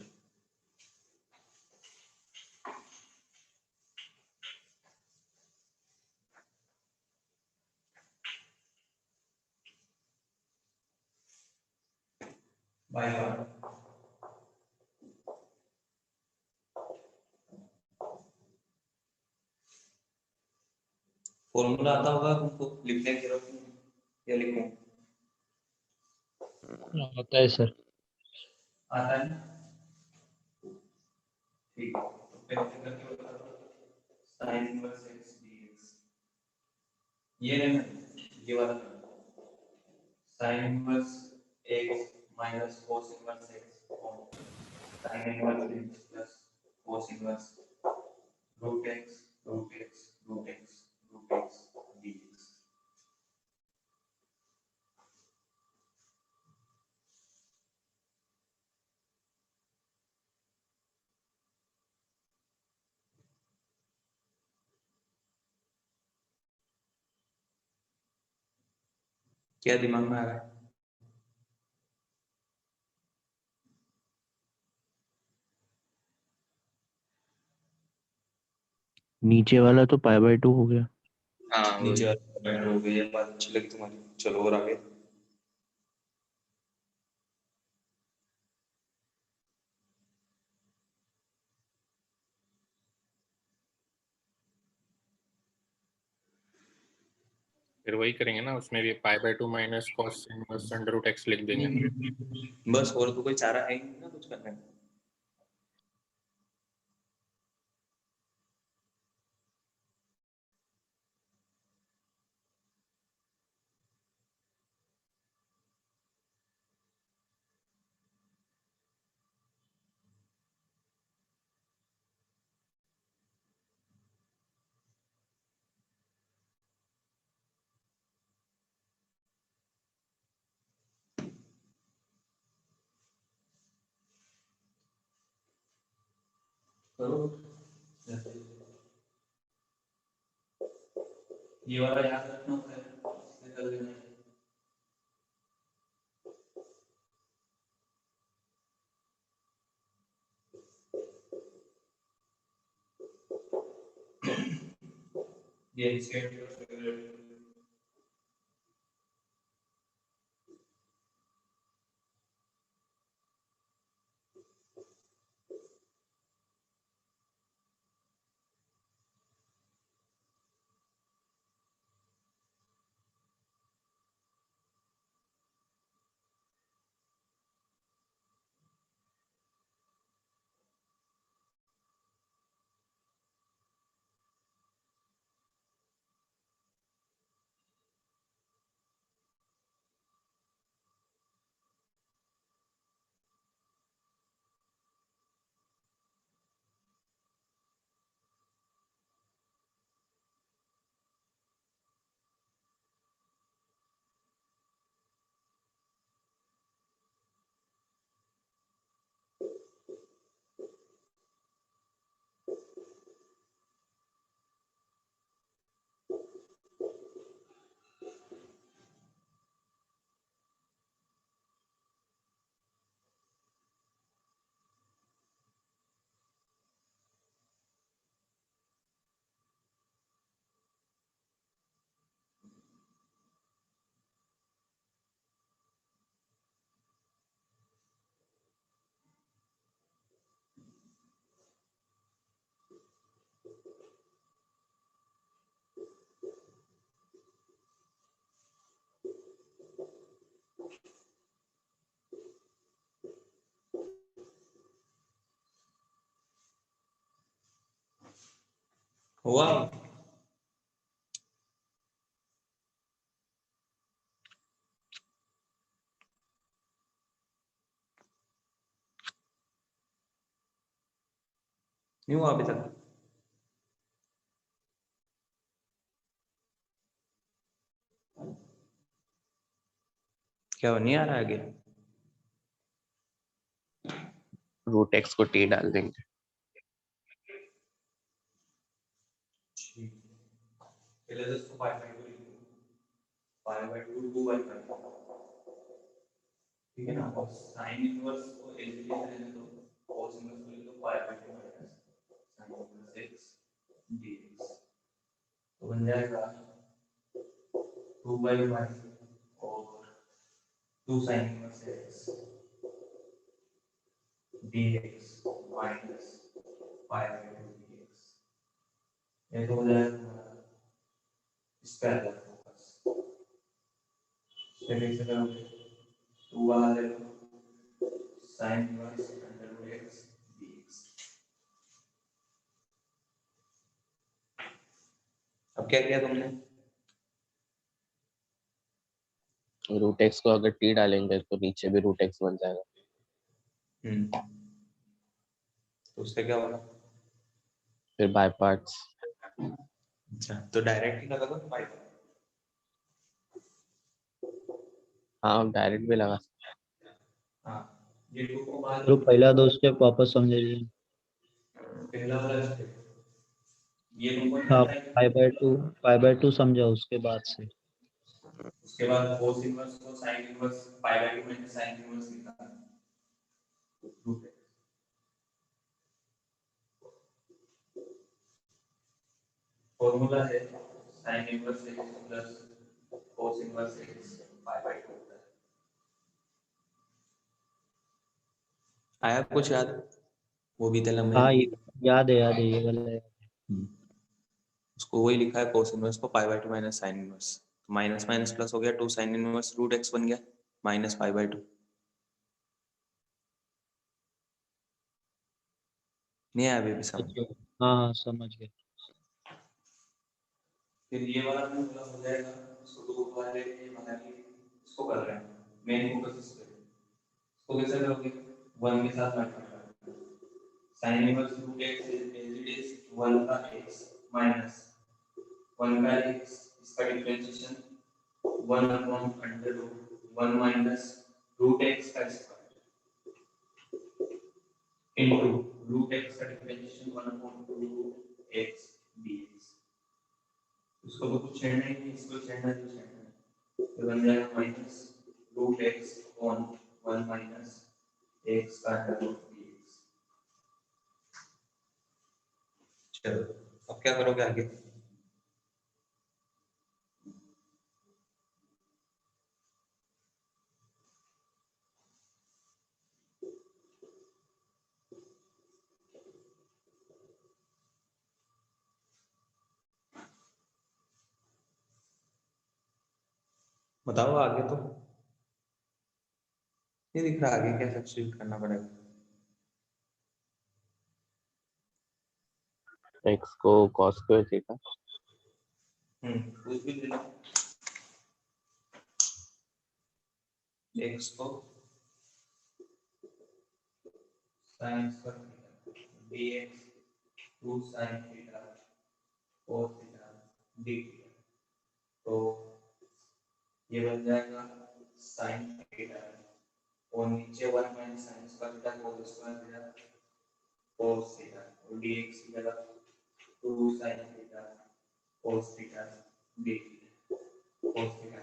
बाय बाय। फॉर्मूला आता होगा तुमको लिखने की जरूरत नहीं है, या लिखूं? आता है सर। आता है ना? ठीक है, तो पहले करके बता दो। sin इनवर्स x dx, ये है ना, ये वाला sin inverse x minus cos inverse x sin inverse x plus cos inverse root x root x root x root x dx। क्या दिमाग में आ रहा है? नीचे वाला तो π/2 हो गया। हाँ नीचे वाला हो गई, ये बात अच्छी लगी तुम्हारी। चलो और आगे। फिर वही करेंगे ना, उसमें भी π/2 minus cos inverse under root x लिख देंगे ना। बस, और तो कोई चारा है ही नहीं ना कुछ करने का। करो, ये वाला याद रखना होता है, इससे कर लेना है। ये इसके हुआ? नहीं हुआ अभी तक? क्या नहीं आ रहा है आगे? रूट एक्स को टी डाल देंगे। पहले तो इसको पाई बाय 2 लिखो, पाई बाय 2 2 बाय 5, ठीक है ना? और साइन इनवर्स को एलजीब्रा से लेने दो, cos इनवर्स को लिख दो pi by 2 minus sin inverse x dx, तो बन जाएगा 2 बाय 1 और 2 sin inverse x dx minus pi by 2 dx, ये तो हो जाएगा इसका अलग फोकस, फिर इसे करोगे 2 वाला ले लो sin inverse under root x dx। अब क्या किया तुमने? रूट एक्स को अगर टी डालेंगे तो नीचे भी रूट एक्स बन जाएगा। तो उससे क्या होगा? फिर बाय पार्ट्स। अच्छा, तो डायरेक्ट ही लगा दो पाई। हाँ डायरेक्ट भी लगा। हाँ, ये 2 को बाहर तो पहला 2 स्टेप वापस समझिए। पहला वाला स्टेप ये तुमको हाँ, पता है। पाई बाय 2 समझा उसके बाद से। उसके बाद cos इनवर्स को sin इनवर्स पाई बाय 2 में sin इनवर्स निकालना, फॉर्मूला है sin inverse x plus cos inverse x pi by 2 होता है। आया कुछ याद? वो भी तेला में हाँ याद है ये वाला है। उसको वही लिखा है cos इनवर्स को pi by 2 minus sin inverse, तो माइनस माइनस प्लस हो गया, 2 sin इनवर्स रूट x बन गया माइनस पाई बाय 2। नहीं आया अभी भी समझ? हाँ समझ गए। फिर ये वाला फॉर्मूला हो जाएगा, इसको 2 बार लेके बना के इसको कर रहे हैं, मेन फोकस इस पे। इसको कैसे करोगे? 1 के साथ multiply, sin inverse root x as it is 1 का x माइनस 1 का x, इसका differentiation 1 upon under root 1 minus root x का स्क्वायर इनटू रूट x का differentiation 1 upon root x dx। इसको तो कुछ छेड़ना ही नहीं, इसको छेड़ना तो छेड़ना है, तो बन जाएगा minus root x upon 1 minus x का अंडर रूट dx। चलो अब क्या करोगे आगे? बताओ आगे, तो ये दिख रहा आगे क्या सब्स्टिट्यूट करना पड़ेगा? एक्स को cos स्क्वायर थीटा। कुछ भी ले लो, x को sin square theta dx 2 sin theta cos theta d theta, तो ये बन जाएगा sin थीटा और नीचे 1 minus sin square theta cos square theta cos theta और dx की जगह 2 sin theta cos theta d theta cos theta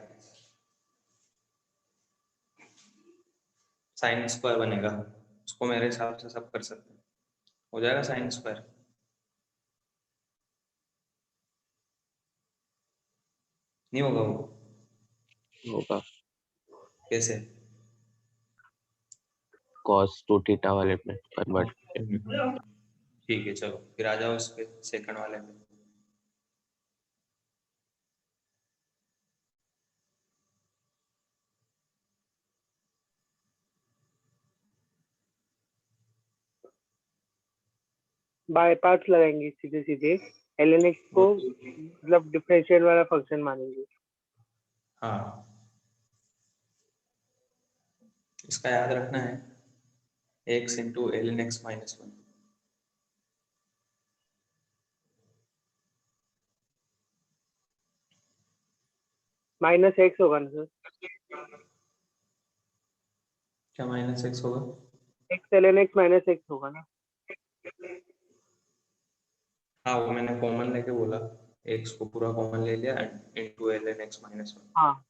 sin square बनेगा, उसको मेरे हिसाब से सब कर सकते हैं, हो जाएगा sin स्क्वायर। नहीं होगा वो? होगा। कैसे? cos 2 थीटा वाले में कन्वर्ट। ठीक है, चलो फिर आ जाओ इस पे सेकंड वाले पे। बाय पार्ट्स लगाएंगे सीधे सीधे। ln x को मतलब डिफरेंशियल वाला फंक्शन मानेंगे। हाँ, इसका याद रखना है x into ln x minus 1। Minus x होगा ना सर? क्या माइनस x होगा? X ln x minus x होगा ना? हाँ, वो मैंने कॉमन लेके बोला, x को पूरा कॉमन ले लिया इंटू ln x माइनस 1। हाँ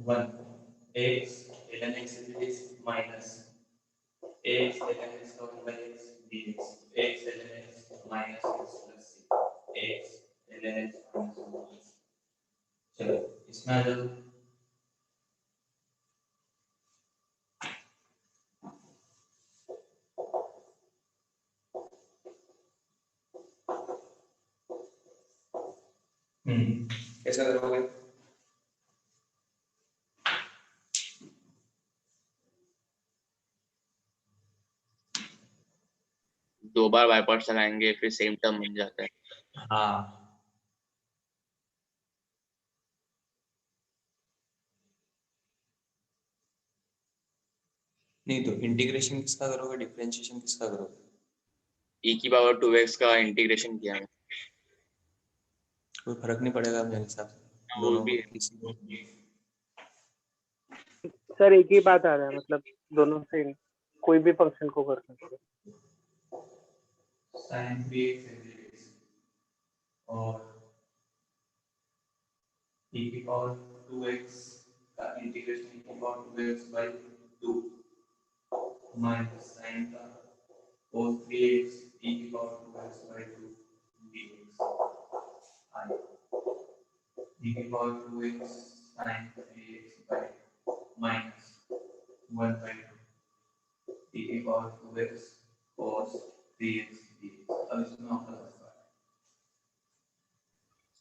1 x ln x is minus x ln x का 1 by x dx x ln x minus x plus c x ln x minus 1। चलो इसमें आ जाओ। कैसा करोगे? दो बार बाय पार्ट्स लगाएंगे फिर सेम टर्म बन जाता है। हाँ, नहीं तो इंटीग्रेशन किसका करोगे, डिफरेंशिएशन किसका करोगे? e की पावर 2x का इंटीग्रेशन किया है। कोई फर्क नहीं पड़ेगा मेरे हिसाब से, वो दोनों भी को किसी को। सर एक ही बात आ रहा है, मतलब दोनों से कोई भी फंक्शन को कर सकते हैं। sin 3x और e की पावर 2x का इंटीग्रेशन e की power 2x by 2 minus sin का cos 3x e की power 2x by 2 dx i e की power 2x sin 3x by minus 1 by 2 e की power 2x cos 3x dx। अब इसमें आपका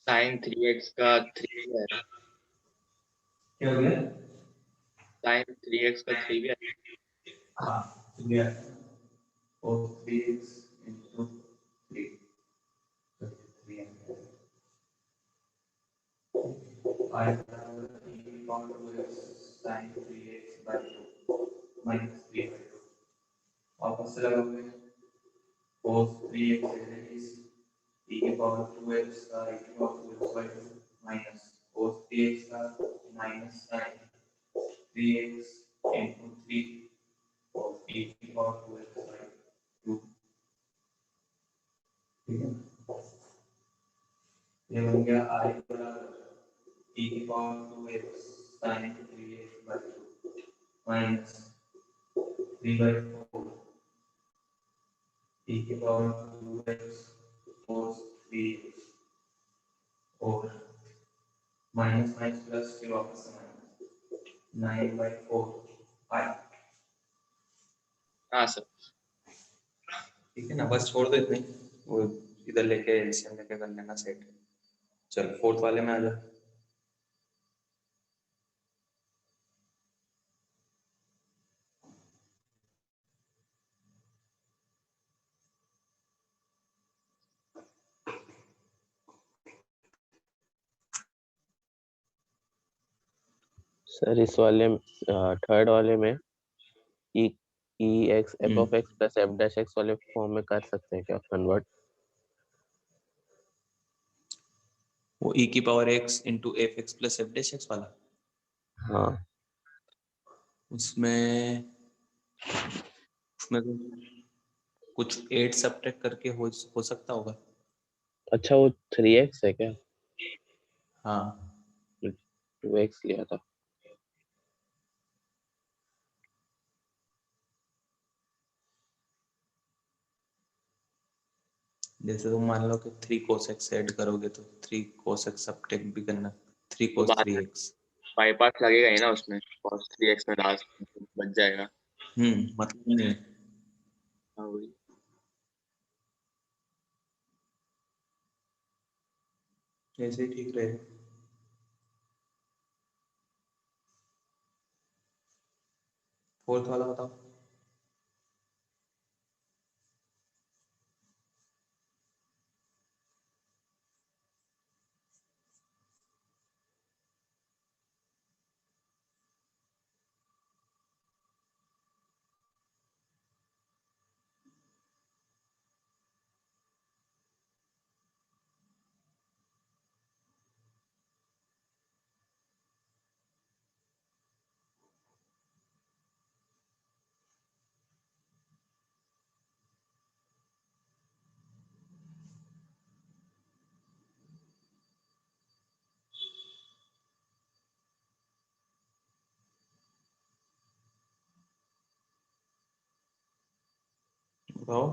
sin 3x का 3 है। क्या हो गया? sin 3x का 3 भी है। हाँ, क्लियर। और 3x into 3 तो 3 I बराबर e की power 2x sin 3x by 2 minus 3 by 2 वापस से लगाओगे cos 3x is e की पावर 2x का e की power 2x by 2 minus cos 3x का minus sin 3x into 3 और e की पावर 2x by 2। ठीक है, ये बन गया I बराबर e की power 2x sin 3x by 2 minus 3 by 4 e की पावर 2x cos 3x और माइनस माइनस प्लस फिर वापस से माइनस 9 by 4 I। हाँ सर। ठीक है ना, बस छोड़ दो इतने ही, वो इधर लेके एलसीएम लेके कर लेना सेट। चलो फोर्थ वाले में आ जा। सर इस वाले थर्ड वाले में E E X F of X plus F dash X वाले फॉर्म में कर सकते हैं क्या कन्वर्ट? वो e की power x into F X plus F dash X वाला। हाँ उसमें उसमें कुछ 8 सब्ट्रैक्ट करके हो सकता होगा। अच्छा, वो 3x है क्या? हाँ 2x लिया था। जैसे तुम मान लो कि 3 cos x ऐड करोगे तो 3 cos x सब्ट्रैक्ट भी करना, 3 तो cos बाद 3x। बाय पार्ट्स लगेगा ही ना उसमें, cos 3x में लास्ट बच जाएगा। मतलब नहीं है। हाँ वही। ऐसे ही ठीक रहेगा। फोर्थ वाला बताओ। बताओ।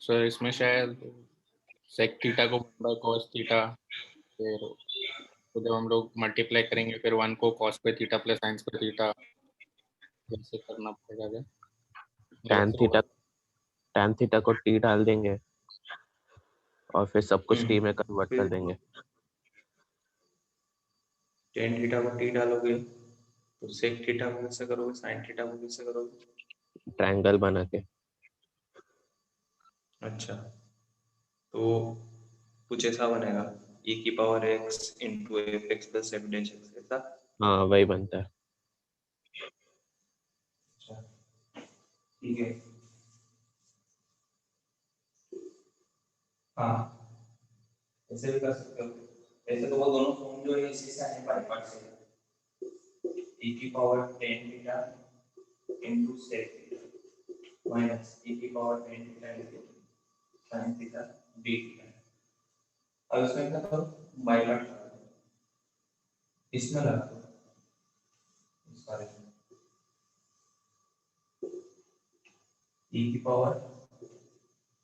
सर इसमें शायद सेक थीटा को 1 बाय कॉस थीटा, फिर तो जब हम लोग मल्टीप्लाई करेंगे फिर 1 को कॉस पे थीटा प्लस साइन पे थीटा ऐसे करना पड़ेगा क्या? tan थीटा को t डाल देंगे और फिर सब कुछ t में कन्वर्ट कर फिर देंगे। टेन थीटा को टी डालोगे तो सेक थीटा को कैसे करोगे, साइन थीटा को कैसे करोगे? ट्रायंगल बना के। अच्छा, तो कुछ ऐसा बनेगा e की power x into F X plus F dash x, ऐसा? हाँ वही बनता है। अच्छा ठीक है। हाँ ऐसे भी कर सकते हो। ऐसे तो वो दोनों फॉर्म जो है इसी से आए बाय पार्ट से, e की power tan theta into sec theta minus e की power tan theta into sine theta D theta. अब इसमें क्या करो, बाय पार्ट इसमें लगा दो इस बारे में e की power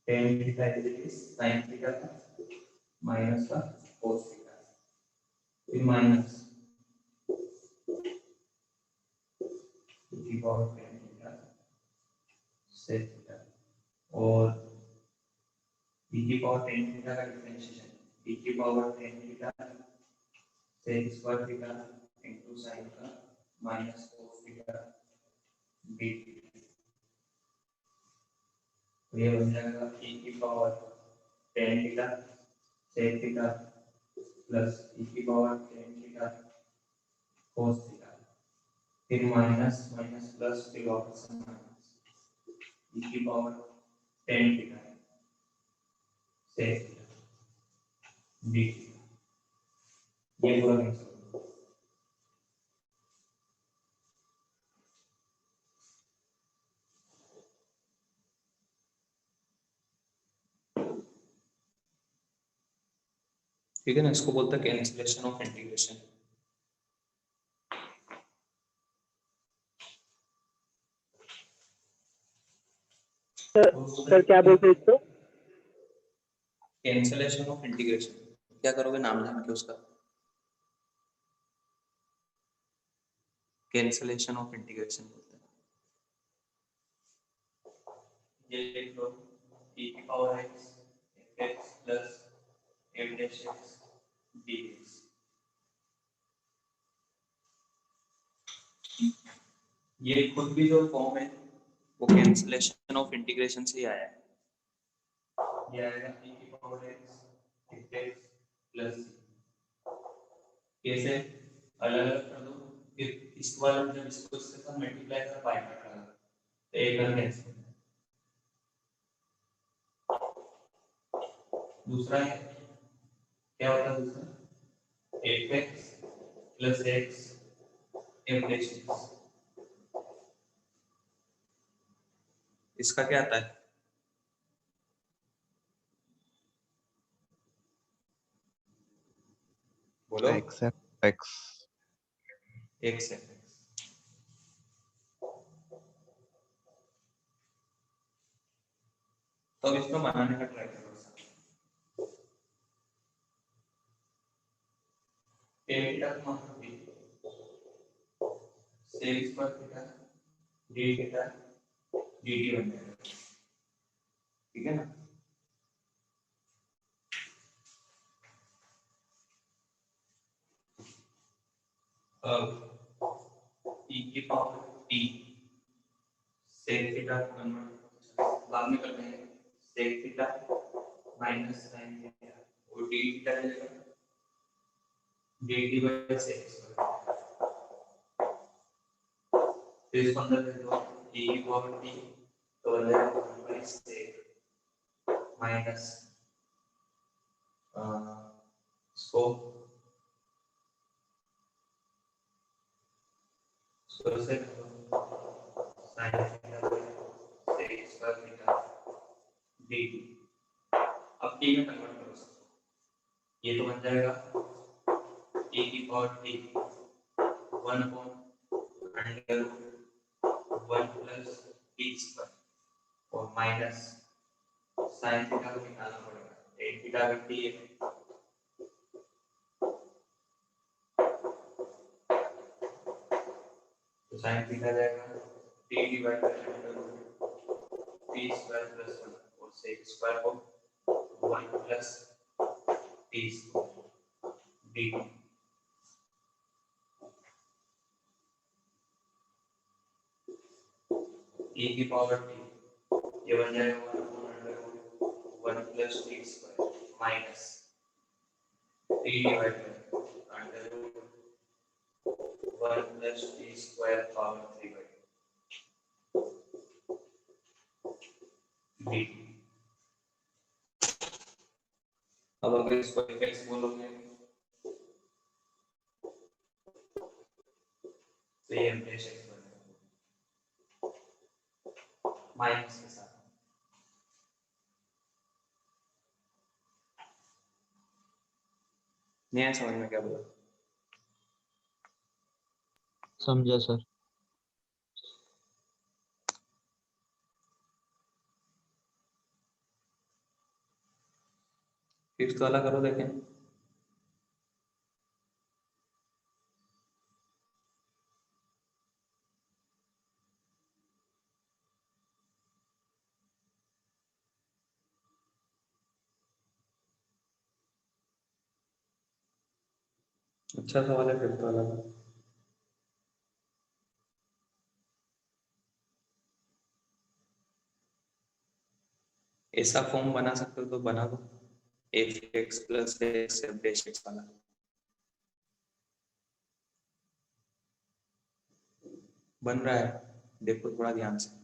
tan theta is sine theta का माइनस का कोस थीटा, फिर माइनस e की power tan theta sec theta और e की पावर टेन थीटा का डिफरेंशिएशन e की power tan theta sec square theta into sine का माइनस कोस थीटा डी। तो ये बन जाएगा e की power tan theta sec theta plus e की power tan theta cos theta, फिर माइनस माइनस प्लस फिर वापस माइनस e की power tan theta sec theta D theta. ये पूरा आंसर। ठीक है ना, इसको बोलते हैं कैंसिलेशन ऑफ इंटीग्रेशन। सर क्या बोलते हैं इसको? कैंसिलेशन ऑफ इंटीग्रेशन क्या करोगे नाम जान के उसका? कैंसिलेशन ऑफ इंटीग्रेशन बोलते हैं। ये लिख लो e की power x x plus f dash x dx। ये खुद भी जो फॉर्म है वो कैंसिलेशन ऑफ इंटीग्रेशन से ही आया है। ये आएगा e की पावर x x प्लस कैसे अलग अलग कर दो, फिर इस वाला जब इसको इसके साथ मल्टीप्लाई कर बाय पार्ट लगा तो एक कर कैंसिल। दूसरा है क्या होता है दूसरा, fx plus x f dash x। इसका क्या आता है? बोलो। x एक सेकंड। तो अब इसको बनाने का ट्राई करो। थीटा का मतलब b sec square theta d theta dt बन जाएगा, ठीक है ना? अब e की power t sec theta convert बाद में करते हैं, sec theta minus sin theta और d थीटा मिलेगा dt by sec स्क्वायर। तो इसको अंदर कर दो, e की पावर t तो हो जाएगा 1 by sec माइनस इसको से sin theta sec square theta dt। अब t में कन्वर्ट करो सबको, ये तो बन जाएगा e की power t 1 upon under 1 plus t square और माइनस sin थीटा को निकालना पड़ेगा, tan थीटा अगर t है तो sin थीटा जाएगा t divide by under t square plus 1 और sec स्क्वायर को 1 plus t square dt। e की पावर t ये बन जाएगा 1 plus t square minus t divide by under 1 plus t square power 3 by dt। अब अगर इसको fx बोलोगे तो ये f बनेगा माइनस के साथ। नहीं आया समझ में क्या बोला? समझा सर। फिफ्थ वाला करो देखें। अच्छा सवाल है फिफ्थ वाला। ऐसा फॉर्म बना सकते हो तो बना दो, fx plus x dash x वाला। बन रहा है, देखो थोड़ा ध्यान से।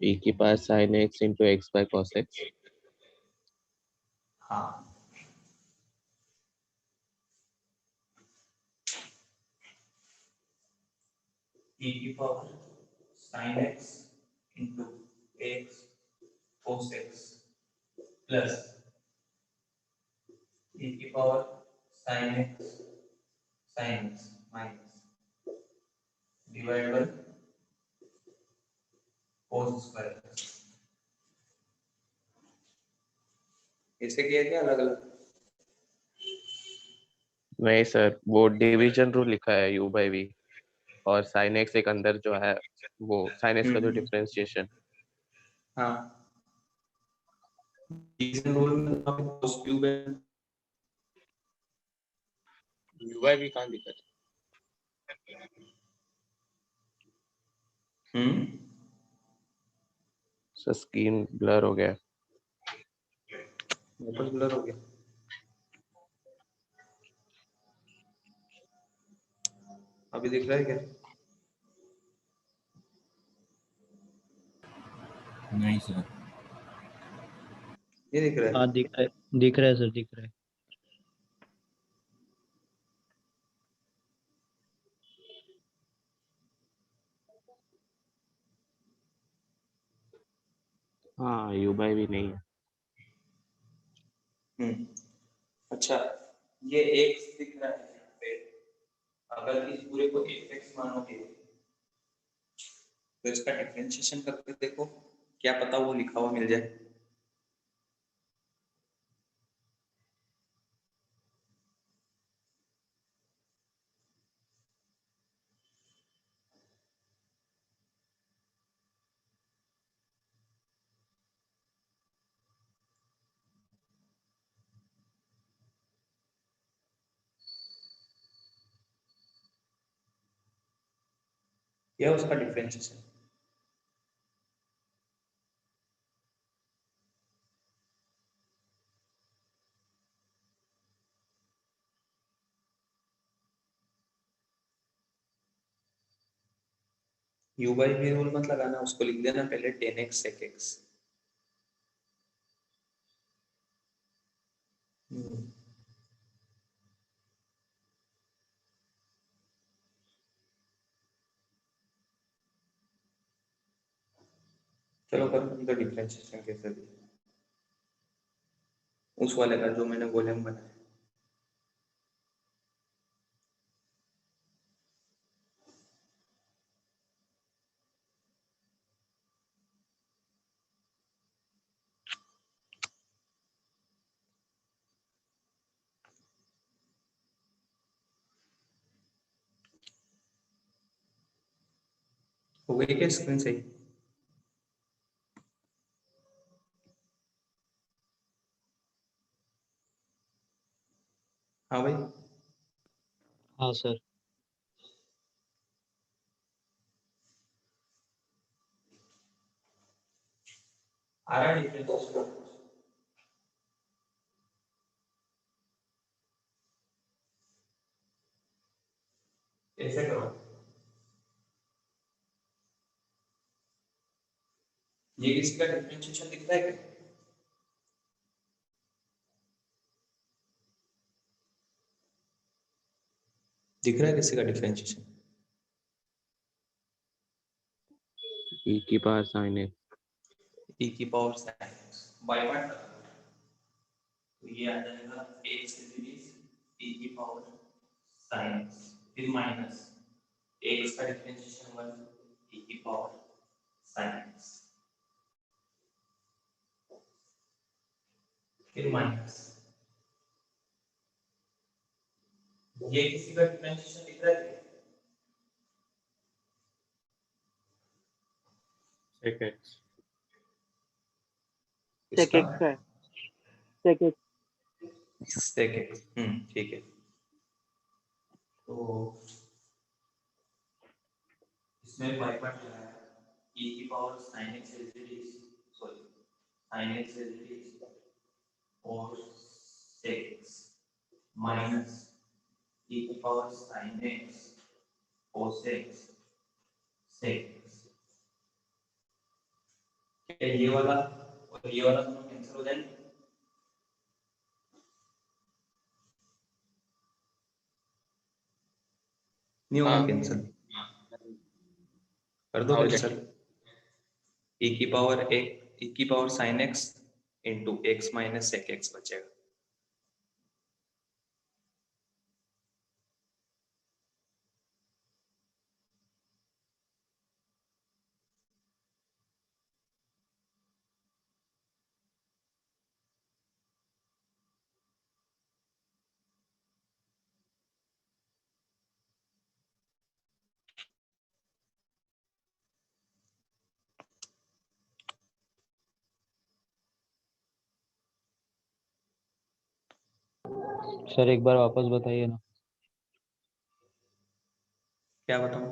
e की power sin x into x by cos x। हाँ e की power sin x into x cos x plus e की power sin x minus divide by cos square. ऐसे किया क्या अलग अलग? नहीं सर, वो डिवीजन रूल लिखा है u by v और sin x एक अंदर जो है वो sin x का जो डिफरेंशिएशन। हाँ डिवीजन रूल में cos क्यूब है, u by v कहाँ दिखा था? सर स्क्रीन ब्लर हो गया। वापस ब्लर हो गया। अभी दिख रहा है क्या? नहीं सर। ये दिख रहा है? हाँ दिख रहा है सर, दिख रहा है। हाँ यू बाई भी नहीं है। अच्छा, ये x दिख रहा है यहाँ पे, अगर इस पूरे को fx मानोगे तो इसका डिफरेंशिएशन करके देखो, क्या पता वो लिखा हुआ मिल जाए। यह उसका differentiation. u by v rule मत लगाना, उसको लिख देना पहले 10x sec x। चलो करो तुम तो डिफरेंशिएशन कैसे भी, उस वाले का जो मैंने वॉल्यूम बनाया। हो गई क्या स्क्रीन सही? हाँ भाई, हाँ सर। आ रहा है डिफरेंशिएशन? ऐसे करो, ये किसी का डिफरेंशिएशन दिख रहा है क्या? दिख रहा है किसी का डिफरेंशिएशन? e की पावर sin x। e की power sin x by part, तो ये आ जाएगा x सीरीज e की पावर sin x, फिर माइनस x का डिफरेंशिएशन 1 e की पावर sin x, फिर माइनस, ये किसी का डिफरेंशिएशन दिख रहा है? sec x। sec x का है, sec x। sec x, ठीक है। तो इसमें बाय पार्ट लगाया, e की power sin x series, sorry sin x series और sec x माइनस e की power sin x cos x sec x। क्या ये वाला और ये वाला दोनों कैंसिल हो जाएंगे? नहीं होगा कैंसिल? कर दो कैंसिल। e की power sin x into x minus sec x बचेगा। सर एक बार वापस बताइए ना। क्या बताऊं?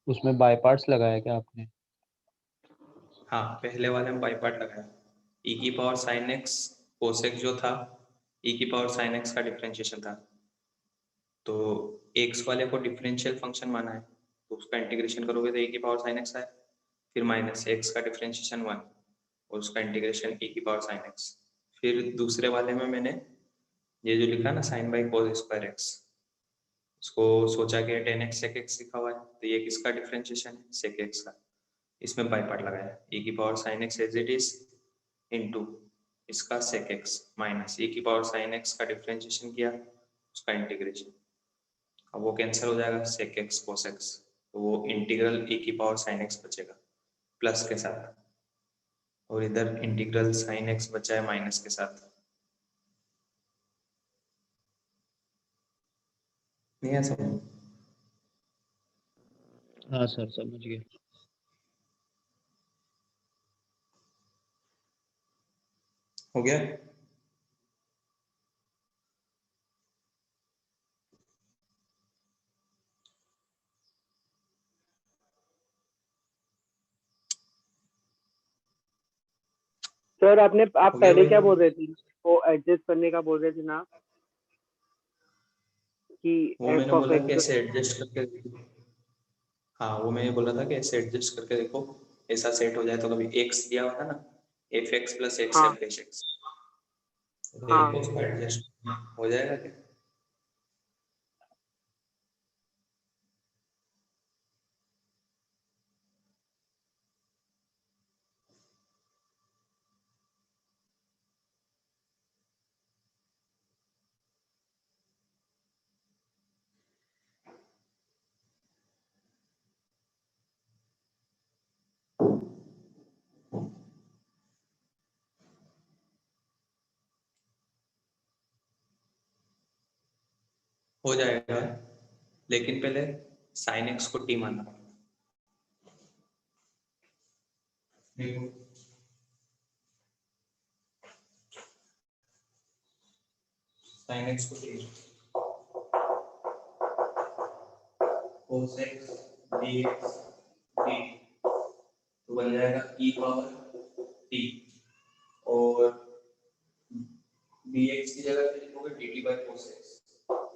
उसमें बाय पार्ट्स लगाया क्या आपने? हाँ, पहले वाले में बाई पार्ट लगाया, e की power sin x cos x जो था, e की पावर sin x का डिफरेंशिएशन था, तो x वाले को डिफरेंशियल फंक्शन माना है, तो उसका इंटीग्रेशन करोगे तो e की पावर sin x आए, फिर माइनस x का डिफरेंशिएशन 1 और उसका इंटीग्रेशन e की पावर sin x, फिर दूसरे वाले में मैंने ये जो लिखा ना sin by cos square x, इसको सोचा कि 10x sec x लिखा हुआ है, तो ये किसका डिफरेंशिएशन है? sec x का, इसमें बाई पार्ट लगाया, e की power sin x as it is into इसका sec x माइनस e की पावर sin x का डिफरेंशिएशन किया, उसका इंटीग्रेशन। अब वो कैंसिल हो जाएगा, sec x cos x, तो वो इंटीग्रल e की पावर sin x बचेगा प्लस के साथ, और इधर इंटीग्रल sin x बचा है माइनस के साथ। नहीं है समझ? हाँ सर समझ गया। हो गया? सर आप हो गया पहले भाई? क्या बोल रहे थे, वो एडजस्ट करने का बोल रहे थे ना कि वो मैंने f ऑफ बोला कि x। ऐसे एडजस्ट करके देखो। हाँ वो मैंने बोला था कि ऐसे एडजस्ट करके देखो, ऐसा सेट हो जाए तो कभी x दिया हुआ था ना, एफ एक्स प्लस एक्स हाँ एफ डैश एक्स, हाँ देखो उसको एडजस्ट हो जाएगा क्या? हो जाएगा, लेकिन पहले sin x को t मानना पड़ेगा। देखो sin x को t, cos x dx dt, तो बन जाएगा e पावर t, और dx की जगह पे लिखोगे dt by cos x,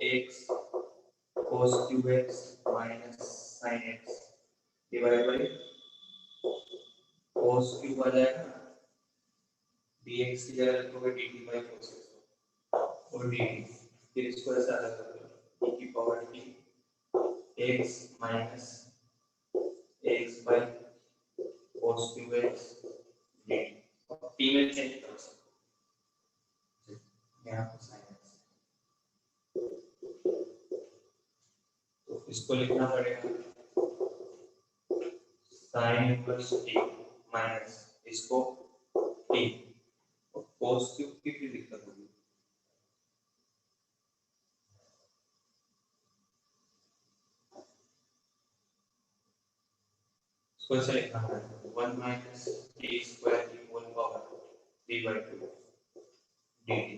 x cos cube x minus sin x divide by cos cube आ जाएगा, dx की जगह लिखोगे dt by cos x और dt, फिर इसको ऐसा अलग कर दो, e की power t x minus x by cos cube x dt, t में चेंज कर सकते यहाँ पर sin x, तो इसको लिखना पड़ेगा sin इनवर्स t माइनस इसको t और cos क्यूब की फिर दिक्कत होगी, इसको ऐसे लिखना पड़ेगा 1 माइनस t स्क्वायर की होल पावर 3/2 dt।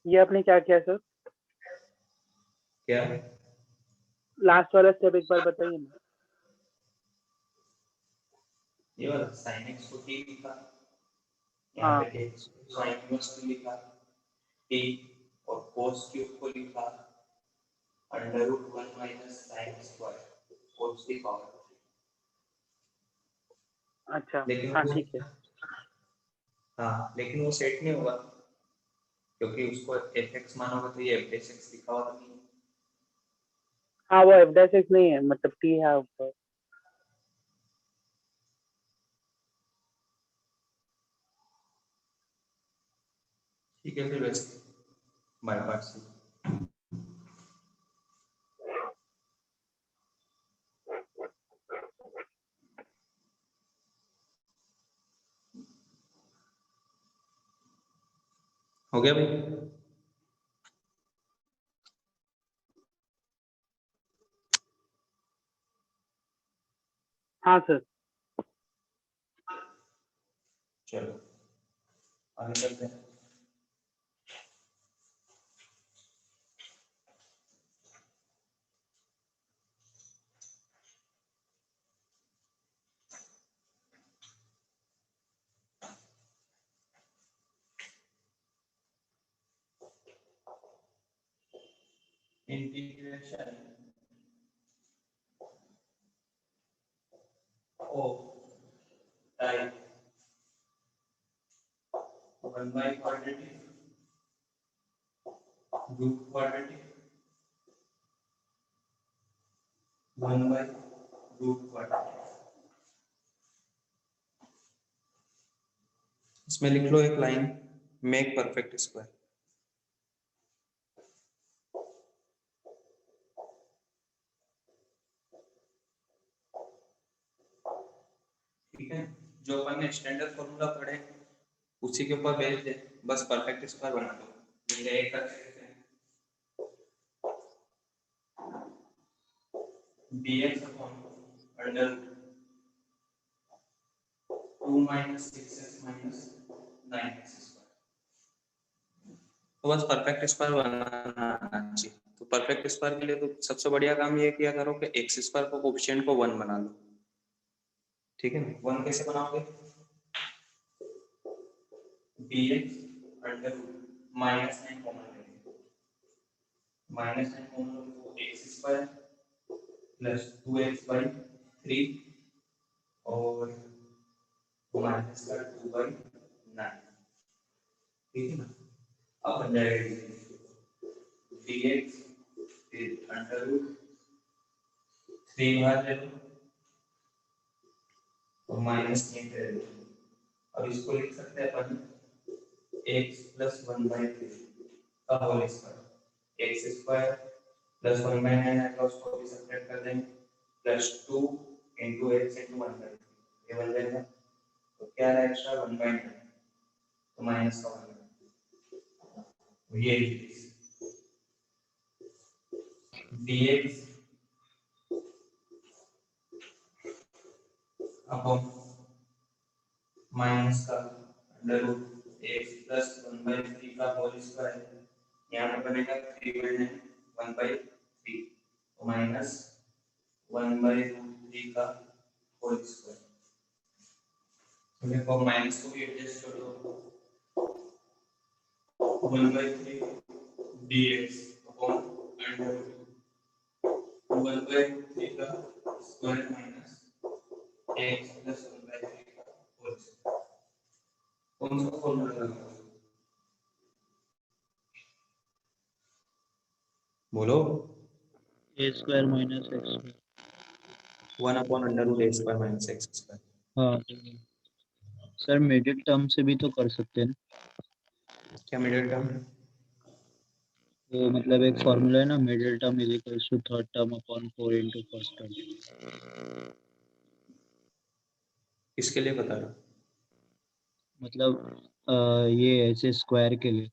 ये आपने क्या किया सर? क्या? लास्ट वाला स्टेप एक बार बताइए ना। ये वाला sin x को t लिखा, यहाँ हाँ पे x sin इनवर्स t लिखा, t और cos क्यूब को लिखा under root 1 minus sin square cos की पावर। अच्छा लेकिन हाँ वो, ठीक है। हाँ लेकिन वो सेट नहीं होगा, क्योंकि उसको fx मानोगे तो ये f(x) लिखा हुआ तो नहीं है। हाँ वो एफ डैश एक्स नहीं है, मतलब टी है ऊपर। ठीक है, फिर वैसे बाय पार्ट से हो गया भाई? हाँ सर। चलो आगे चलते हैं। Integration of type 1 by quadratic root quadratic 1 by root quadratic। इसमें लिख लो एक लाइन, मेक परफेक्ट स्क्वायर। ठीक है, जो अपन ने स्टैंडर्ड फॉर्मूला पढ़े उसी के ऊपर बेस दे, बस परफेक्ट स्क्वायर बना दो। जैसे एक करते हैं dx upon under 2 minus 6x minus 9x square. तो बस परफेक्ट स्क्वायर बनाना आना चाहिए। तो परफेक्ट स्क्वायर के लिए तो सबसे बढ़िया काम ये किया करो कि एक्स स्क्वायर को कोएफिशिएंट को 1 बना लो। ठीक है, 1 कैसे बनाओगे? dx अंडर माइनस 9 कॉमन लेंगे, minus 9 common low, x square plus 2x by 3 और माइनस का 2 बाई 9। ठीक है ना, अब बन जाएगा dx फिर अंडर रूट 3 बाहर ले लो और माइनस 3 ले लो। अब इसको लिख सकते हैं अपन x प्लस 1 बाई 3 का whole square, x square plus 1 by 9 है तो उसको भी सब्ट्रैक्ट कर देंगे, plus 2 into x into 1 by 3 ये बन जाएगा। तो क्या है एक्स्ट्रा 1 बाई 9 तो माइनस का 1 ये dx अपॉन माइनस का under root x plus 1 by 3 का होल स्क्वायर, यहाँ पर बनेगा 3 बाई 9 1 बाई 3 तो माइनस 1 बाई रूट 3 का होल स्क्वायर। तो देखो माइनस को भी एडजस्ट कर दो, 1 by 3 dx upon under root 1 by 3 का square minus X plus 1 by 3 का होल स्क्वायर। कौन सा फॉर्मूला लगाओ? बोलो। A square minus X. 1 upon under root A square minus x square. हाँ सर, मिडिल टर्म से भी तो कर सकते हैं ना। क्या मिडिल टर्म? वो मतलब एक फॉर्मूला है ना, middle term is equals to third term upon 4 into first term. किसके लिए बता रहा? मतलब ये ऐसे स्क्वायर के लिए,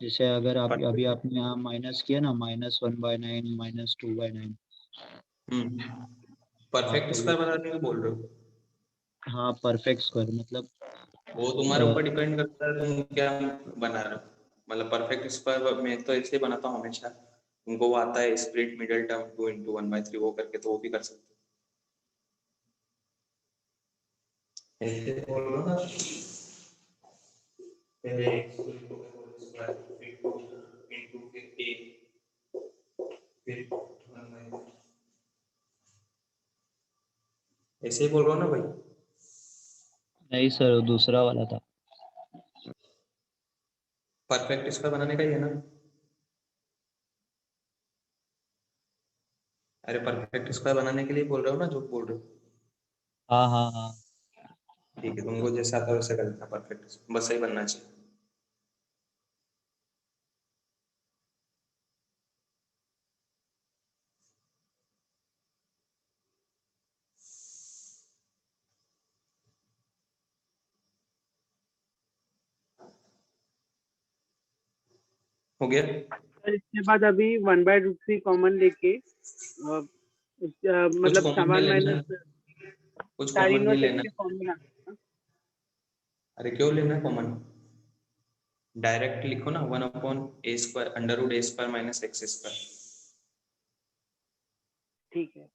जैसे अगर आप अभी आपने यहाँ माइनस किया ना, -1/9 -2/9। परफेक्ट स्क्वायर बनाने को बोल रहे हो? हाँ परफेक्ट स्क्वायर मतलब वो तुम्हारे ऊपर डिपेंड करता है तुम क्या बना रहे हो। मतलब परफेक्ट स्क्वायर मैं तो ऐसे ही बनाता हूँ हमेशा, तुमको वो आता है स्प्लिट मिडिल टर्म 2 इंटू 1/3 वो करके, तो वो भी कर सकते हो। ऐसे बोल रहा ना, पहले x इंटू स्क्वायर फिर 2 इंटू फिर a फिर 1/3 ऐसे ही बोल रहा हूँ ना भाई? नहीं सर, दूसरा वाला था। परफेक्ट स्क्वायर बनाने का ही है ना? अरे परफेक्ट स्क्वायर बनाने के लिए बोल रहे हो ना, जो बोल रहे हो? हाँ हाँ हाँ। ठीक है, तुमको जैसा आता है वैसे कर देना, परफेक्ट बस सही बनना चाहिए। हो गया? सर इसके बाद अभी 1/√3 कॉमन लेके मतलब common समान नहीं लेना माइनस कुछ साइन कॉमन नहीं इनवर्स लेना। के फॉर्म में लाना। अरे क्यों लेना कॉमन? डायरेक्ट लिखो ना 1 upon a square under root A square minus x square. ठीक है।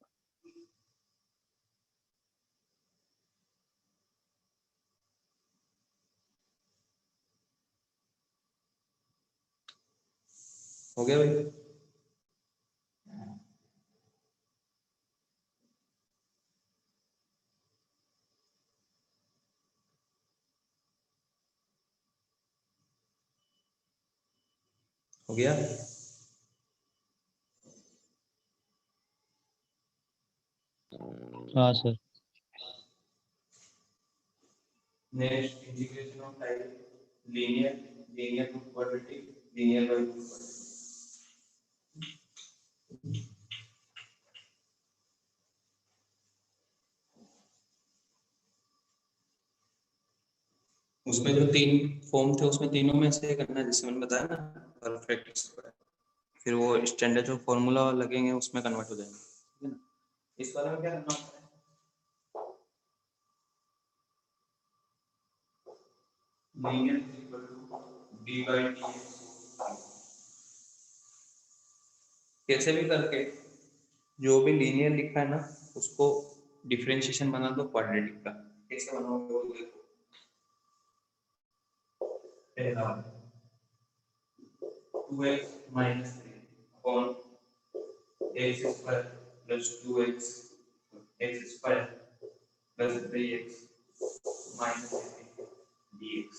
हो गया भाई? हो गया? हाँ sir. Next integration of type linear, linear to quadratic, linear by to quadratic. उसमें जो 3 फॉर्म थे उसमें तीनों में से करना है, जिसमें मैंने बताया ना परफेक्ट स्क्वायर, फिर वो स्टैंडर्ड जो फॉर्मूला लगेंगे उसमें कन्वर्ट हो जाएंगे, ठीक है ना? इस वाले में क्या करना होता है, linear equal to d by d, कैसे भी करके जो भी लीनियर लिखा है ना उसको डिफरेंशिएशन बना दो क्वाड्रेटिक का। कैसे बनाओगे वो देखो। पहला 2x minus 3 upon x square plus 2x x square plus 3x minus 18 dx।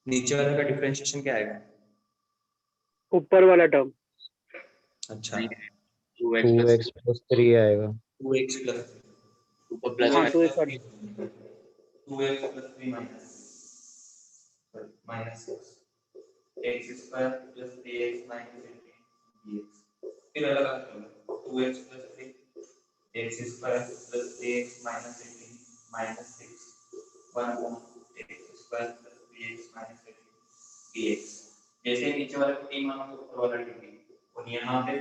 नीचे वाले का डिफरेंशिएशन क्या आएगा? ऊपर वाला टर्म। अच्छा 2x plus 3 आएगा। 2x plus ऊपर प्लस हाँ में 2x और 2x plus 3 minus 6 x square plus 3x minus 18 dx। फिर अलग करो 2x plus 3 x square plus 3x minus 18 minus 6 1 x square plus 3x minus 18 dx। जैसे नीचे वाले को 3 मानोगे ऊपर वाला dt, और यहाँ पे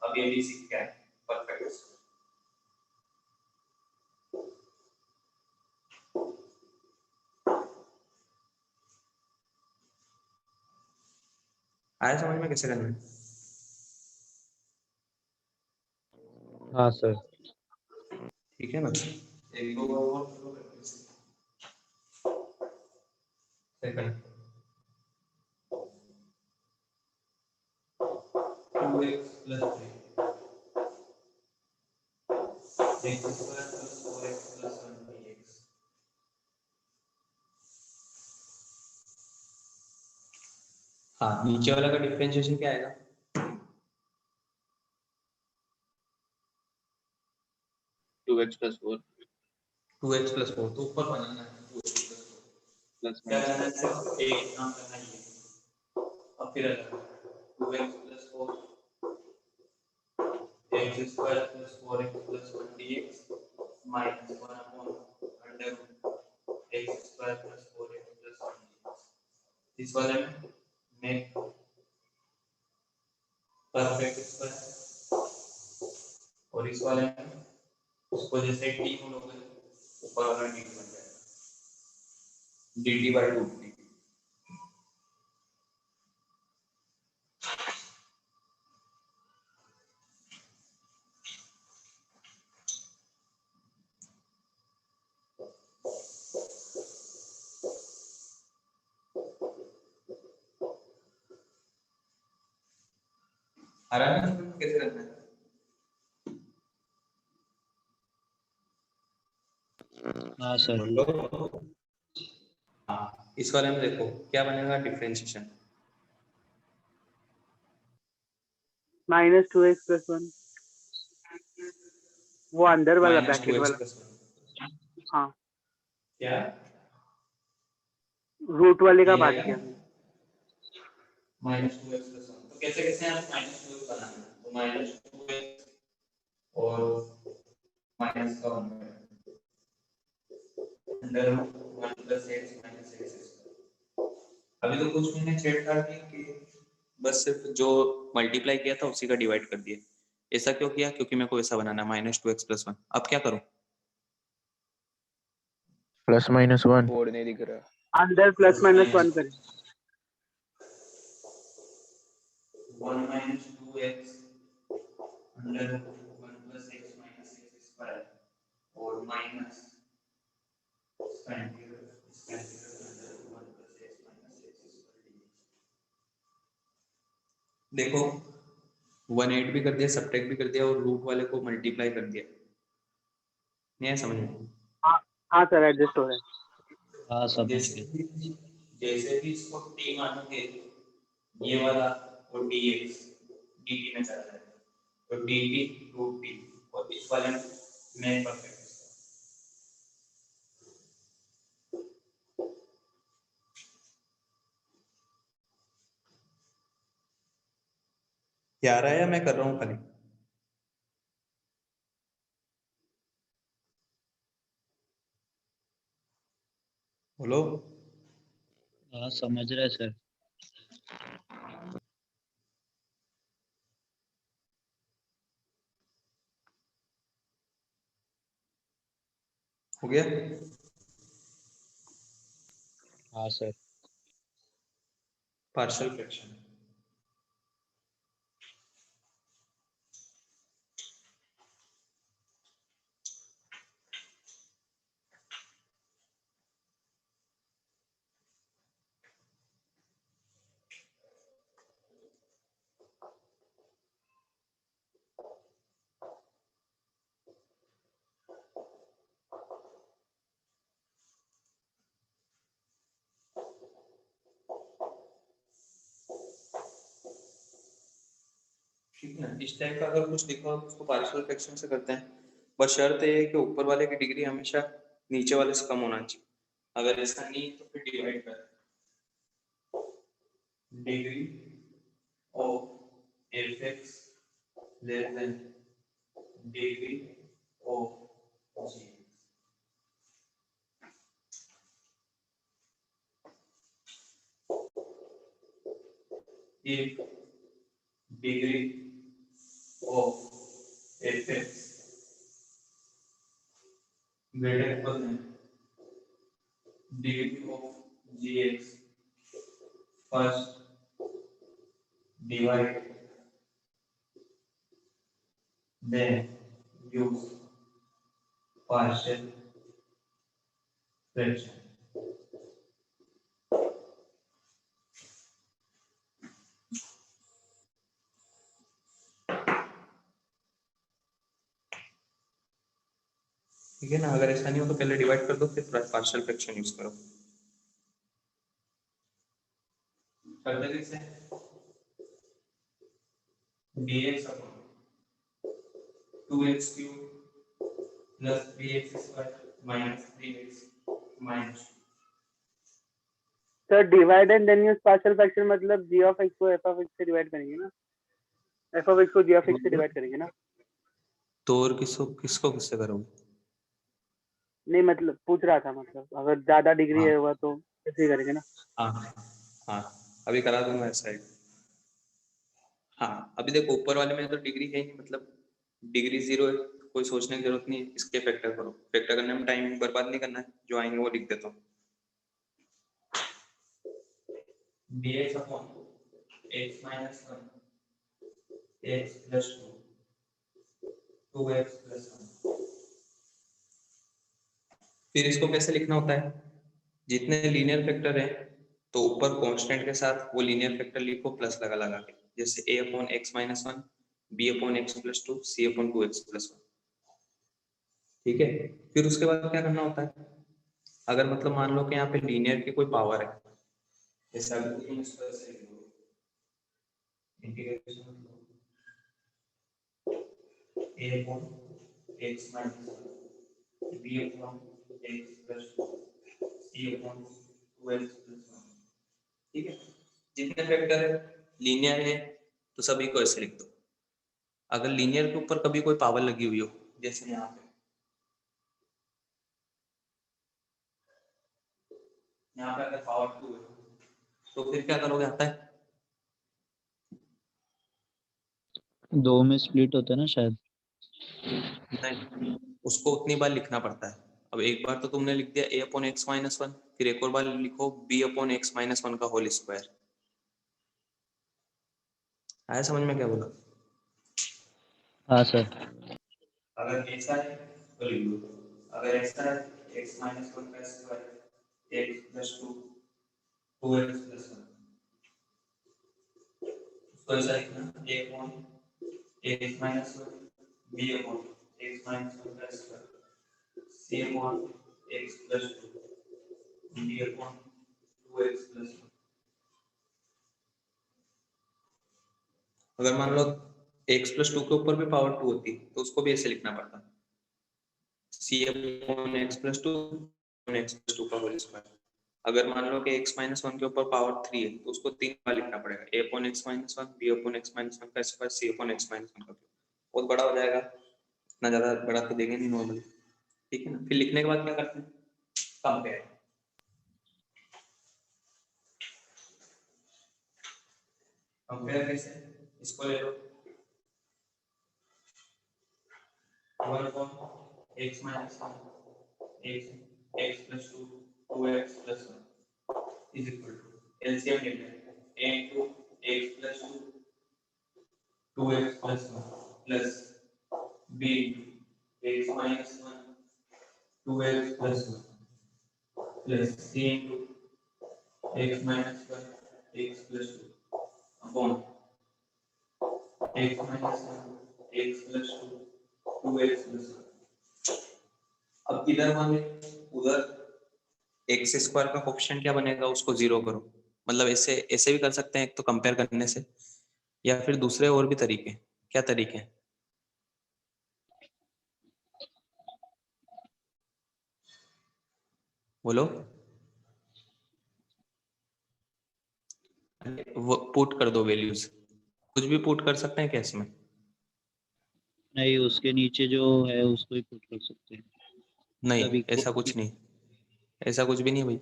अब ये भी सीख क्या है, परफेक्ट। आया समझ में कैसे करना है? हाँ सर। ठीक है ना? एक दो बार और शुरू करते हैं। Second 2x plus 3 x square plus 4x plus 1 dx। हाँ नीचे वाला का डिफरेंशिएशन क्या आएगा? 2x plus 4 2x plus 4 तो ऊपर बनाना है 2x plus 4 प्लस क्या माइनस करना है, सिर्फ एक नाम करना है ये। अब फिर 2x plus 4 x square plus 4x plus 1 dx minus 1 upon under x square plus 4x plus 1 dx। इस वाले में make perfect स्क्वायर, और इस वाले में उसको जैसे t बोलोगे ऊपर वाला dt बन जाएगा dt by 2। आराम से कैसे करना है? हाँ सर। हाँ इस वाले में देखो क्या बनेगा डिफरेंशिएशन, माइनस 2x plus 1, वो अंदर वाला ब्रैकेट वाला। हाँ क्या रूट वाले का ये बात आएगा किया। माइनस 2x प्लस 1। तो कैसे कैसे आप माइनस 2x बनाना है, तो माइनस 2x और माइनस का 1 under 1 plus x minus x square. अभी तो कुछ मैंने छेड़छाड़ की कि बस सिर्फ जो मल्टीप्लाई किया था उसी का डिवाइड कर दिया। ऐसा क्यों किया? क्योंकि मेरे को ऐसा बनाना है माइनस 2x प्लस 1। अब क्या करूं? प्लस माइनस 1 बोर्ड नहीं दिख रहा। अंदर प्लस माइनस 1 करें। 1 minus 2x under 1 plus x minus x square और माइनस इसका integral under 1 plus x minus x square. देखो 1 8 भी कर दिया, सब्ट्रैक्ट भी कर दिया और रूट वाले को मल्टीप्लाई कर दिया। नहीं है समझ में? हाँ सर एडजस्ट हो रहा है। हाँ समझ जैसे गए। जैसे भी इसको t मानोगे ये वाला और dx dt में चला जाएगा, तो dt रूट t और इस वाले में परफेक्ट क्या रहा है या मैं कर रहा हूँ खाली? बोलो। हाँ समझ रहे सर। हो गया? हाँ सर। पार्शियल फ्रैक्शन ठीक है ना, इस टाइप का अगर कुछ लिखा हो तो उसको पार्शियल फ्रैक्शन से करते हैं, बस शर्त ये है कि ऊपर वाले की डिग्री हमेशा नीचे वाले से कम होना चाहिए। अगर ऐसा नहीं तो फिर डिवाइड कर degree of f x less than degree of g. if degree of fx greater equal than degree of gx, first divide, then use partial fraction. ठीक है ना, अगर ऐसा नहीं हो तो पहले डिवाइड कर दो फिर पार्शियल फ्रैक्शन यूज करो। करते कैसे? dx अपॉन 2x cube plus 3x square minus 3x minus. Sir divide and then use partial fraction मतलब g ऑफ x को f ऑफ x से डिवाइड करेंगे ना, f ऑफ x को g ऑफ x से डिवाइड करेंगे ना। तो और किसको किससे करोगे? नहीं मतलब पूछ रहा था, मतलब अगर ज्यादा डिग्री है हुआ तो ऐसे ही करेंगे ना। हाँ हाँ अभी करा दूंगा ऐसा ही। हाँ अभी देखो ऊपर वाले में तो डिग्री है नहीं, मतलब डिग्री 0 है, कोई सोचने की जरूरत नहीं है, इसके फैक्टर करो। फैक्टर करने में टाइम बर्बाद नहीं करना है, जो आएंगे वो लिख देता हूँ। dx upon x minus 1 x प्लस 2 2x प्लस 1। फिर इसको कैसे लिखना होता है? जितने लीनियर फैक्टर है तो ऊपर कांस्टेंट के साथ वो लीनियर फैक्टर लिखो प्लस लगा लगा के, जैसे a upon x minus 1 b upon x प्लस 2 c अपॉन 2x प्लस 1। ठीक है, फिर उसके बाद क्या करना होता है? अगर मतलब मान लो कि यहाँ पे लीनियर की कोई पावर है, जैसे अगर तुम इस तरह से लिख दो integration a upon x minus 1 b upon x प्लस 2 c अपॉन 2x प्लस 1। ठीक है, जितने फैक्टर है लीनियर है तो सभी को ऐसे लिख दो। अगर लीनियर के ऊपर कभी कोई पावर लगी हुई हो, जैसे यहाँ पे अगर पावर 2 है तो फिर क्या करोगे? आता है 2 में स्प्लिट होता है ना शायद। नहीं, उसको उतनी बार लिखना पड़ता है। अब एक बार तो तुमने लिख दिया a अपॉन x माइनस 1, फिर एक और बार लिखो b अपॉन x माइनस 1 का होल स्क्वायर। आया समझ में क्या बोला? हाँ सर। अगर ऐसा है तो लिख लो, अगर ऐसा है x माइनस 1 का स्क्वायर x प्लस 2 2x प्लस 1, उसको ऐसा लिखना a upon x minus 1 b upon x minus 1 का स्क्वायर c अपॉन x प्लस 2 d अपॉन 2x प्लस 1। अगर मान लो x प्लस 2 के ऊपर भी पावर 2 होती तो उसको भी ऐसे लिखना पड़ता, c अपॉन x प्लस 2 x प्लस 2 का होल स्क्वायर। अगर मान लो कि x माइनस 1 के ऊपर पावर 3 है तो उसको 3 बार लिखना पड़ेगा, a upon x minus 1 b upon x minus 1 का square c upon x minus 1 का। बहुत बड़ा हो जाएगा, इतना ज्यादा बड़ा तो देंगे नहीं नॉर्मली, ठीक है ना। फिर लिखने के बाद क्या करते हैं, कंपेयर। कंपेयर कैसे, इसको ले लो 1 अपॉन x माइनस 1 x प्लस 2 2x प्लस 1 इज इक्वल टू एलसीएम ले लें a into x plus 2 2x plus 1 plus b into x minus 1 2x plus 1 plus c into x minus 1 x plus 2 upon x minus 1 x plus 2 2x plus 1। अब इधर वाले उधर x square का coefficient क्या बनेगा, उसको 0 करो। मतलब ऐसे ऐसे भी कर सकते हैं, एक तो कंपेयर करने से, या फिर दूसरे और भी तरीके। क्या तरीके हैं, बोलो। वो पुट कर दो वैल्यूज, कुछ भी पुट कर सकते हैं क्या इसमें? नहीं, उसके नीचे जो है उसको ही पुट कर सकते हैं। नहीं, मतलब ऐसा कुछ नहीं, ऐसा कुछ भी नहीं भाई,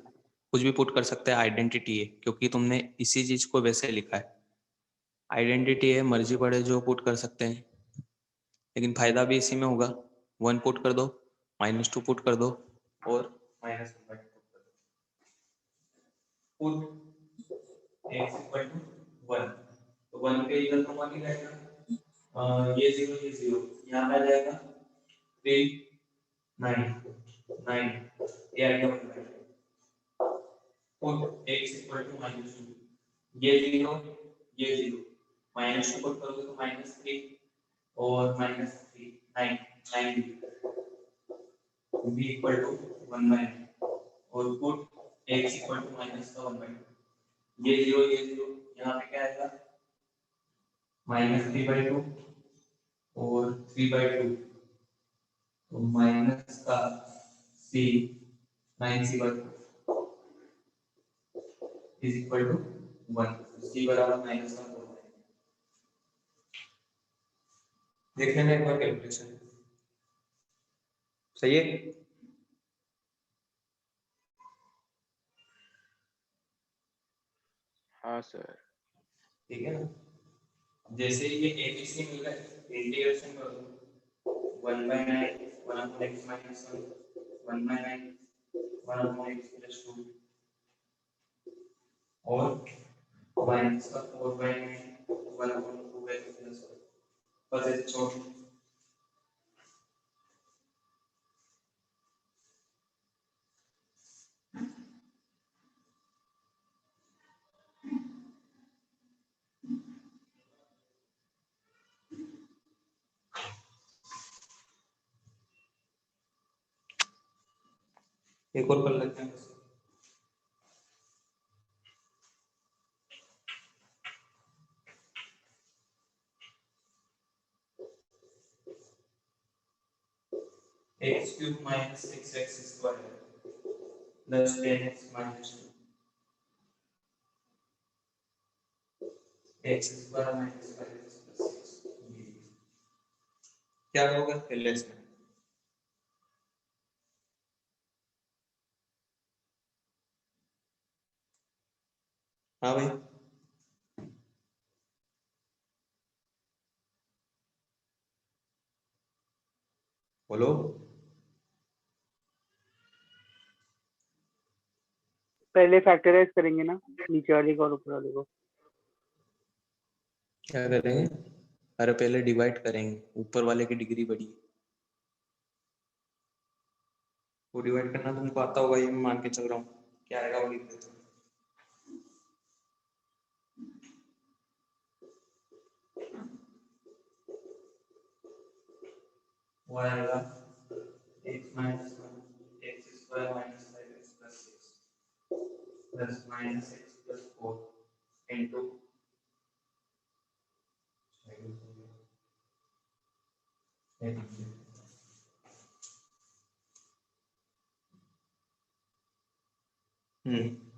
कुछ भी पुट कर सकते हैं। आइडेंटिटी है, क्योंकि तुमने इसी चीज को वैसे लिखा है, आइडेंटिटी है, मर्जी पड़े जो पुट कर सकते हैं। लेकिन फायदा भी इसी में होगा, 1 पुट कर दो, -2 पुट कर दो और -1 पुट कर दो। पुट x इक्वल टू 1, तो 1 के इधर तो 1 ही रहेगा, ये 0 यहाँ पे आ जाएगा 3 9 9 ये आ गया 1। पुट x इक्वल टू -2, ये 0 ये 0, -2 पुट करोगे तो -3 और -3 9 9 b इक्वल टू 1/9 और put x equal to minus का 1/2, ये 0 यहाँ पे क्या आएगा -3/2 और 3/2, तो माइनस का c 9c/2 is equal to 1, c बराबर माइनस का 4। देख लेना एक बार कैलकुलेशन, सही है। हाँ सर। ठीक है ना, जैसे ये एबीसी मिल रहा है, इंटीग्रेशन कर दो 1/9 1/x minus 1 1/9 1/x plus 2 और माइनस का 4/9 1/2x plus 1, बस ऐसे छोड़ दो। एक और कर लेते हैं, x cube minus 6x square plus 10x minus 2 x square minus 5x plus 6। क्या होगा पहले इसमें, हाँ भाई बोलो। पहले फैक्टराइज करेंगे ना, नीचे वाले को और ऊपर वाले को। क्या करेंगे, अरे पहले डिवाइड करेंगे, ऊपर वाले की डिग्री बड़ी है, वो डिवाइड करना तुमको आता होगा, ये मैं मान के चल रहा हूँ। क्या आएगा वो लिख देते हैं। वो आएगा x minus 1 x square minus 5x plus 6 plus minus X plus 4 into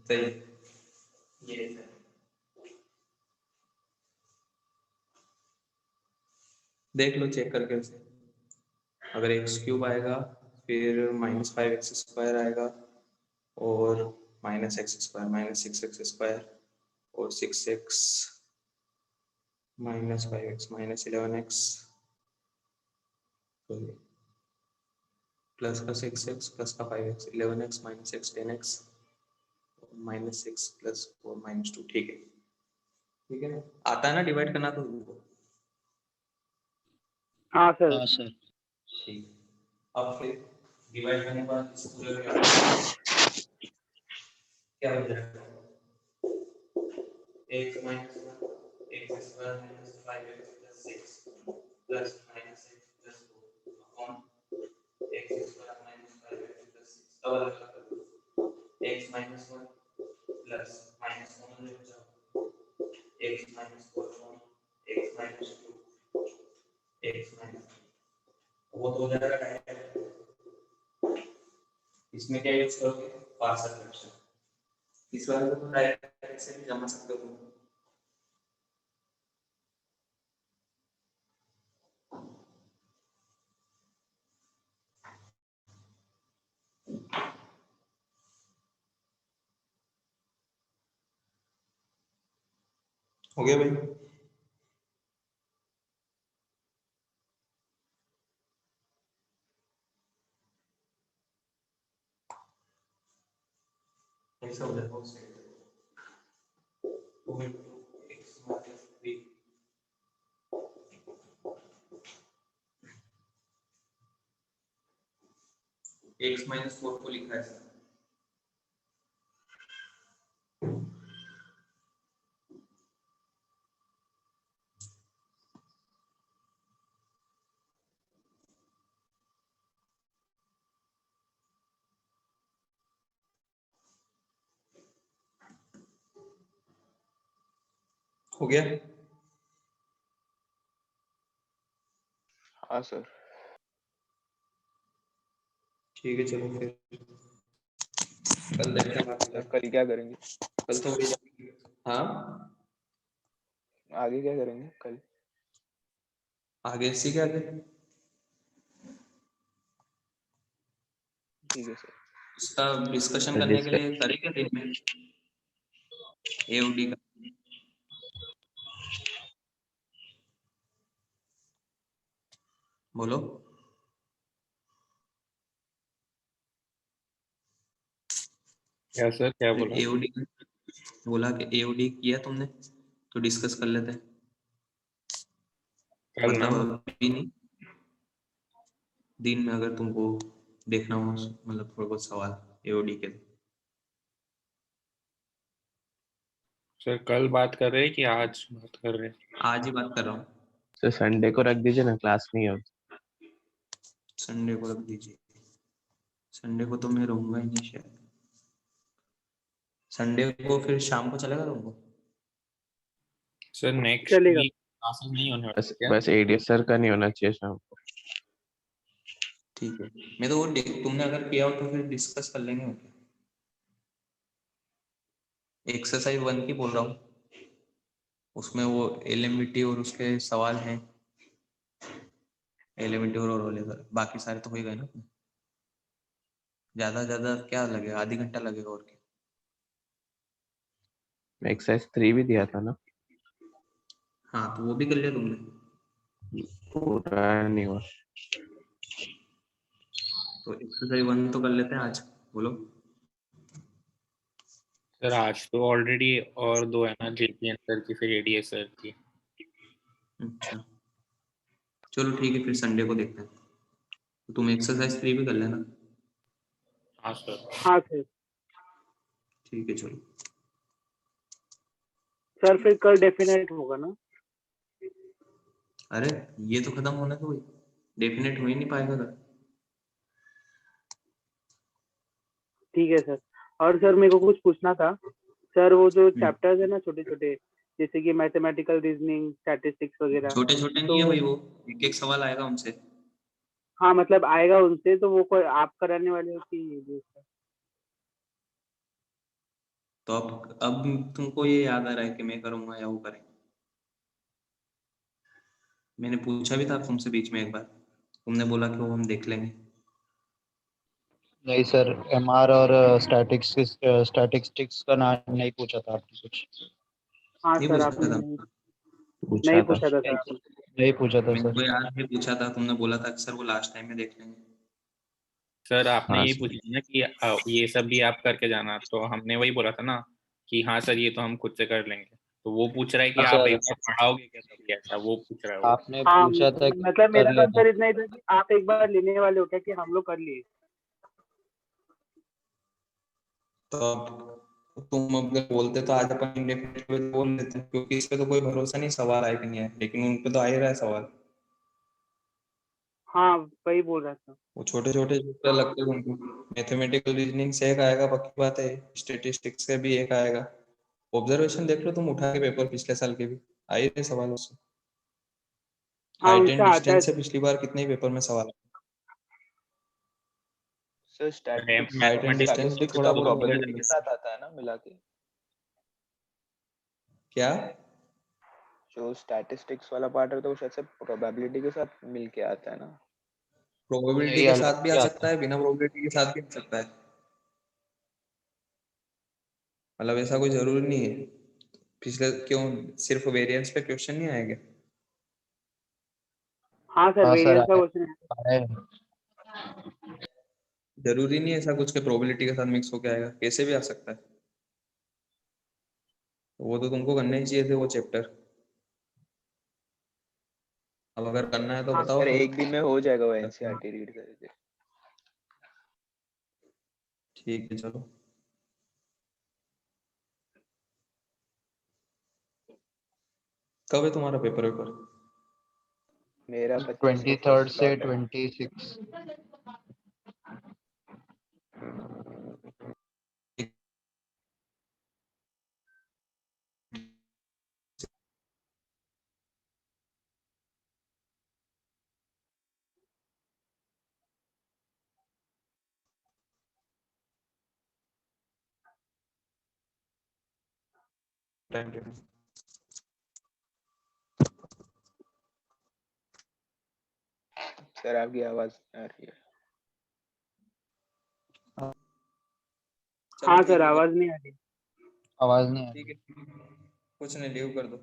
सही ये सर देख लो चेक करके उसे। अगर एक्स क्यूब आएगा फिर -5x² आएगा और -x² -6x² और 6x -5x -11x प्लस का 6x प्लस का 5x 11x -x 10x -6 plus 4 -2 ठीक है ना? आता है ना डिवाइड करना तो तुमको? हाँ सर। हाँ सर। ठीक। अब फिर डिवाइड करने के बाद इस पूरे का क्या हो जाएगा? x - 1 x² - 5x + 6 plus -x + 4 upon x² - 5x + 6 double x - 1 plus -1 ले जाओ x - 4 x - 2 x वो तो हो जाएगा डायरेक्ट। इसमें क्या यूज करोगे? Partial fraction. इस वाले को तो डायरेक्ट से भी जमा सकते हो। हो गया भाई? ऐसा हो जाएगा उससे 2 × x - 3 x - 4 को लिखा है सर। हो गया? हाँ सर। ठीक है चलो फिर कल देखते हैं बाकी का। कल क्या करेंगे? कल तो हाँ आगे क्या करेंगे कल? आगे इसी के आगे ठीक है सर। इसका डिस्कशन करने के लिए करेंगे दिन में एओडी का। बोलो क्या सर क्या बोला? एओडी बोला कि एओडी किया तुमने तो डिस्कस कर लेते हैं। कल ना मतलब अभी नहीं, दिन में अगर तुमको देखना हो मतलब थोड़ा बहुत सवाल एओडी के। सर कल बात कर रहे हैं कि आज बात कर रहे हैं? आज ही बात कर रहा हूँ। सर संडे को रख दीजिए ना, क्लास नहीं है। संडे को रख दीजिए। संडे को तो मैं रहूंगा ही नहीं शायद। संडे को फिर शाम को चलेगा तुमको? सर नेक्स्ट चलेगा। वीक क्लासेस नहीं होने वाली क्या? बस एडीएस सर का नहीं होना चाहिए शाम को। ठीक है, मैं तो वो तुमने अगर किया हो तो फिर डिस्कस कर लेंगे। एक्सरसाइज 1 की बोल रहा हूँ, उसमें वो एलिमिटी और उसके सवाल हैं। एलिमिटी और रोलेगर, बाकी सारे तो हो ही गए ना। ज्यादा क्या लगेगा? आधी घंटा लगेगा और क्या। एक्सरसाइज 3 भी दिया था ना? हाँ तो वो भी कर लिया तुमने? पूरा नहीं हुआ। तो एक्सरसाइज 1 तो कर लेते हैं आज। बोलो। सर आज तो ऑलरेडी और 2 है ना, जेपीएन सर की फिर एडीएस सर की। अच्छा चलो ठीक है, फिर संडे को देखते हैं। तो तुम एक्सरसाइज 3 भी कर लेना। हाँ सर। हाँ सर। ठीक है चलो। सर फिर कल डेफिनेट होगा ना? अरे ये तो खत्म होना तो डेफिनेट हो ही नहीं पाएगा। ठीक है सर। और सर मेरे को कुछ पूछना था सर, वो जो चैप्टर्स है ना छोटे छोटे, जैसे कि मैथमेटिकल रीजनिंग, स्टैटिस्टिक्स वगैरह, छोटे छोटे नहीं है तो भाई, वो एक एक सवाल आएगा उनसे। हाँ मतलब आएगा उनसे, तो वो कोई आप कराने वाले हो कि ये भी सर? तो अब तुमको ये याद आ रहा है कि मैं करूंगा या वो करेंगे? मैंने पूछा भी था तुमसे बीच में एक बार, तुमने बोला कि वो हम देख लेंगे। नहीं सर, एमआर और स्टैटिस्टिक्स का नाम नहीं पूछा था आपने कुछ? हाँ नहीं सर पूछा आपने था? नहीं पूछा था। पूछा था सर आपने। नहीं पूछा था मेरे सर। को याद है पूछा था, तुमने बोला था कि सर वो लास्ट टाइम में देख लेंगे। सर आपने हाँ ये सर। पूछा था ना कि ये सब भी आप करके जाना, तो हमने वही बोला था ना कि हाँ सर ये तो हम खुद से कर लेंगे। तो वो पूछ रहा है कि हाँ आप सर, एक बार पढ़ाओगे क्या तभी, ऐसा वो पूछ रहा है वो। आपने हाँ पूछा था कि मतलब कर मेरा लेना। कंसर्न इतना ही था कि आप एक बार लेने वाले हो क्या, कि हम लोग कर लिए? तो अब तुम अगर बोलते तो आज अपन इंडेफिनिट पे बोल लेते, क्योंकि इस पे तो कोई भरोसा नहीं सवाल आए कि नहीं आए, लेकिन उन पे तो आ ही रहा है सवाल। हाँ वही बोल रहा था। वो छोटे छोटे चैप्टर लगते हैं उनको। मैथमेटिकल रीजनिंग से एक आएगा पक्की बात है, स्टेटिस्टिक्स से भी एक आएगा। ऑब्जर्वेशन देख लो तुम उठा के पेपर पिछले साल के भी आ ही रहे सवाल उससे। हाँ हाइट उनसे एंड आता है। डिस्टेंस से पिछली बार कितने पेपर में सवाल सर आए। हाइट एंड डिस्टेंस भी स्टैटिस्टिक्स थोड़ा का बहुत बदल प्रोबेबिलिटी के देंगे। साथ आता है ना मिला के? क्या? जो स्टैटिस्टिक्स वाला पार्ट है तो वो शायद से प्रोबेबिलिटी के साथ मिल के आता है ना? प्रोबेबिलिटी नहीं, के अलग साथ भी से आ आता सकता है, बिना प्रोबेबिलिटी के साथ भी आ सकता है। मतलब ऐसा कोई जरूरी नहीं है। पिछले क्यों सिर्फ वेरिएंस पे क्वेश्चन नहीं आएंगे? हाँ सर हाँ सर, वेरिएंस का क्वेश्चन है। आए। जरूरी नहीं है ऐसा कुछ के प्रोबेबिलिटी के साथ मिक्स होके आएगा, कैसे भी आ सकता है। वो तो तुमको करने ही चाहिए थे वो चैप्टर। अब अगर करना है तो हाँ बताओ सर फिर। एक दिन में हो जाएगा वो एनसीईआरटी रीड करके। ठीक है चलो। कब है तुम्हारा पेपर वेपर? मेरा 25 को 23rd फर्स्ट से लॉट है। 26। Time table. सर आपकी आवाज आ रही है। चलो हाँ ठीक सर है फिर। आवाज नहीं आ रही। आवाज नहीं आ रही। ठीक है कुछ नहीं, लीव कर दो।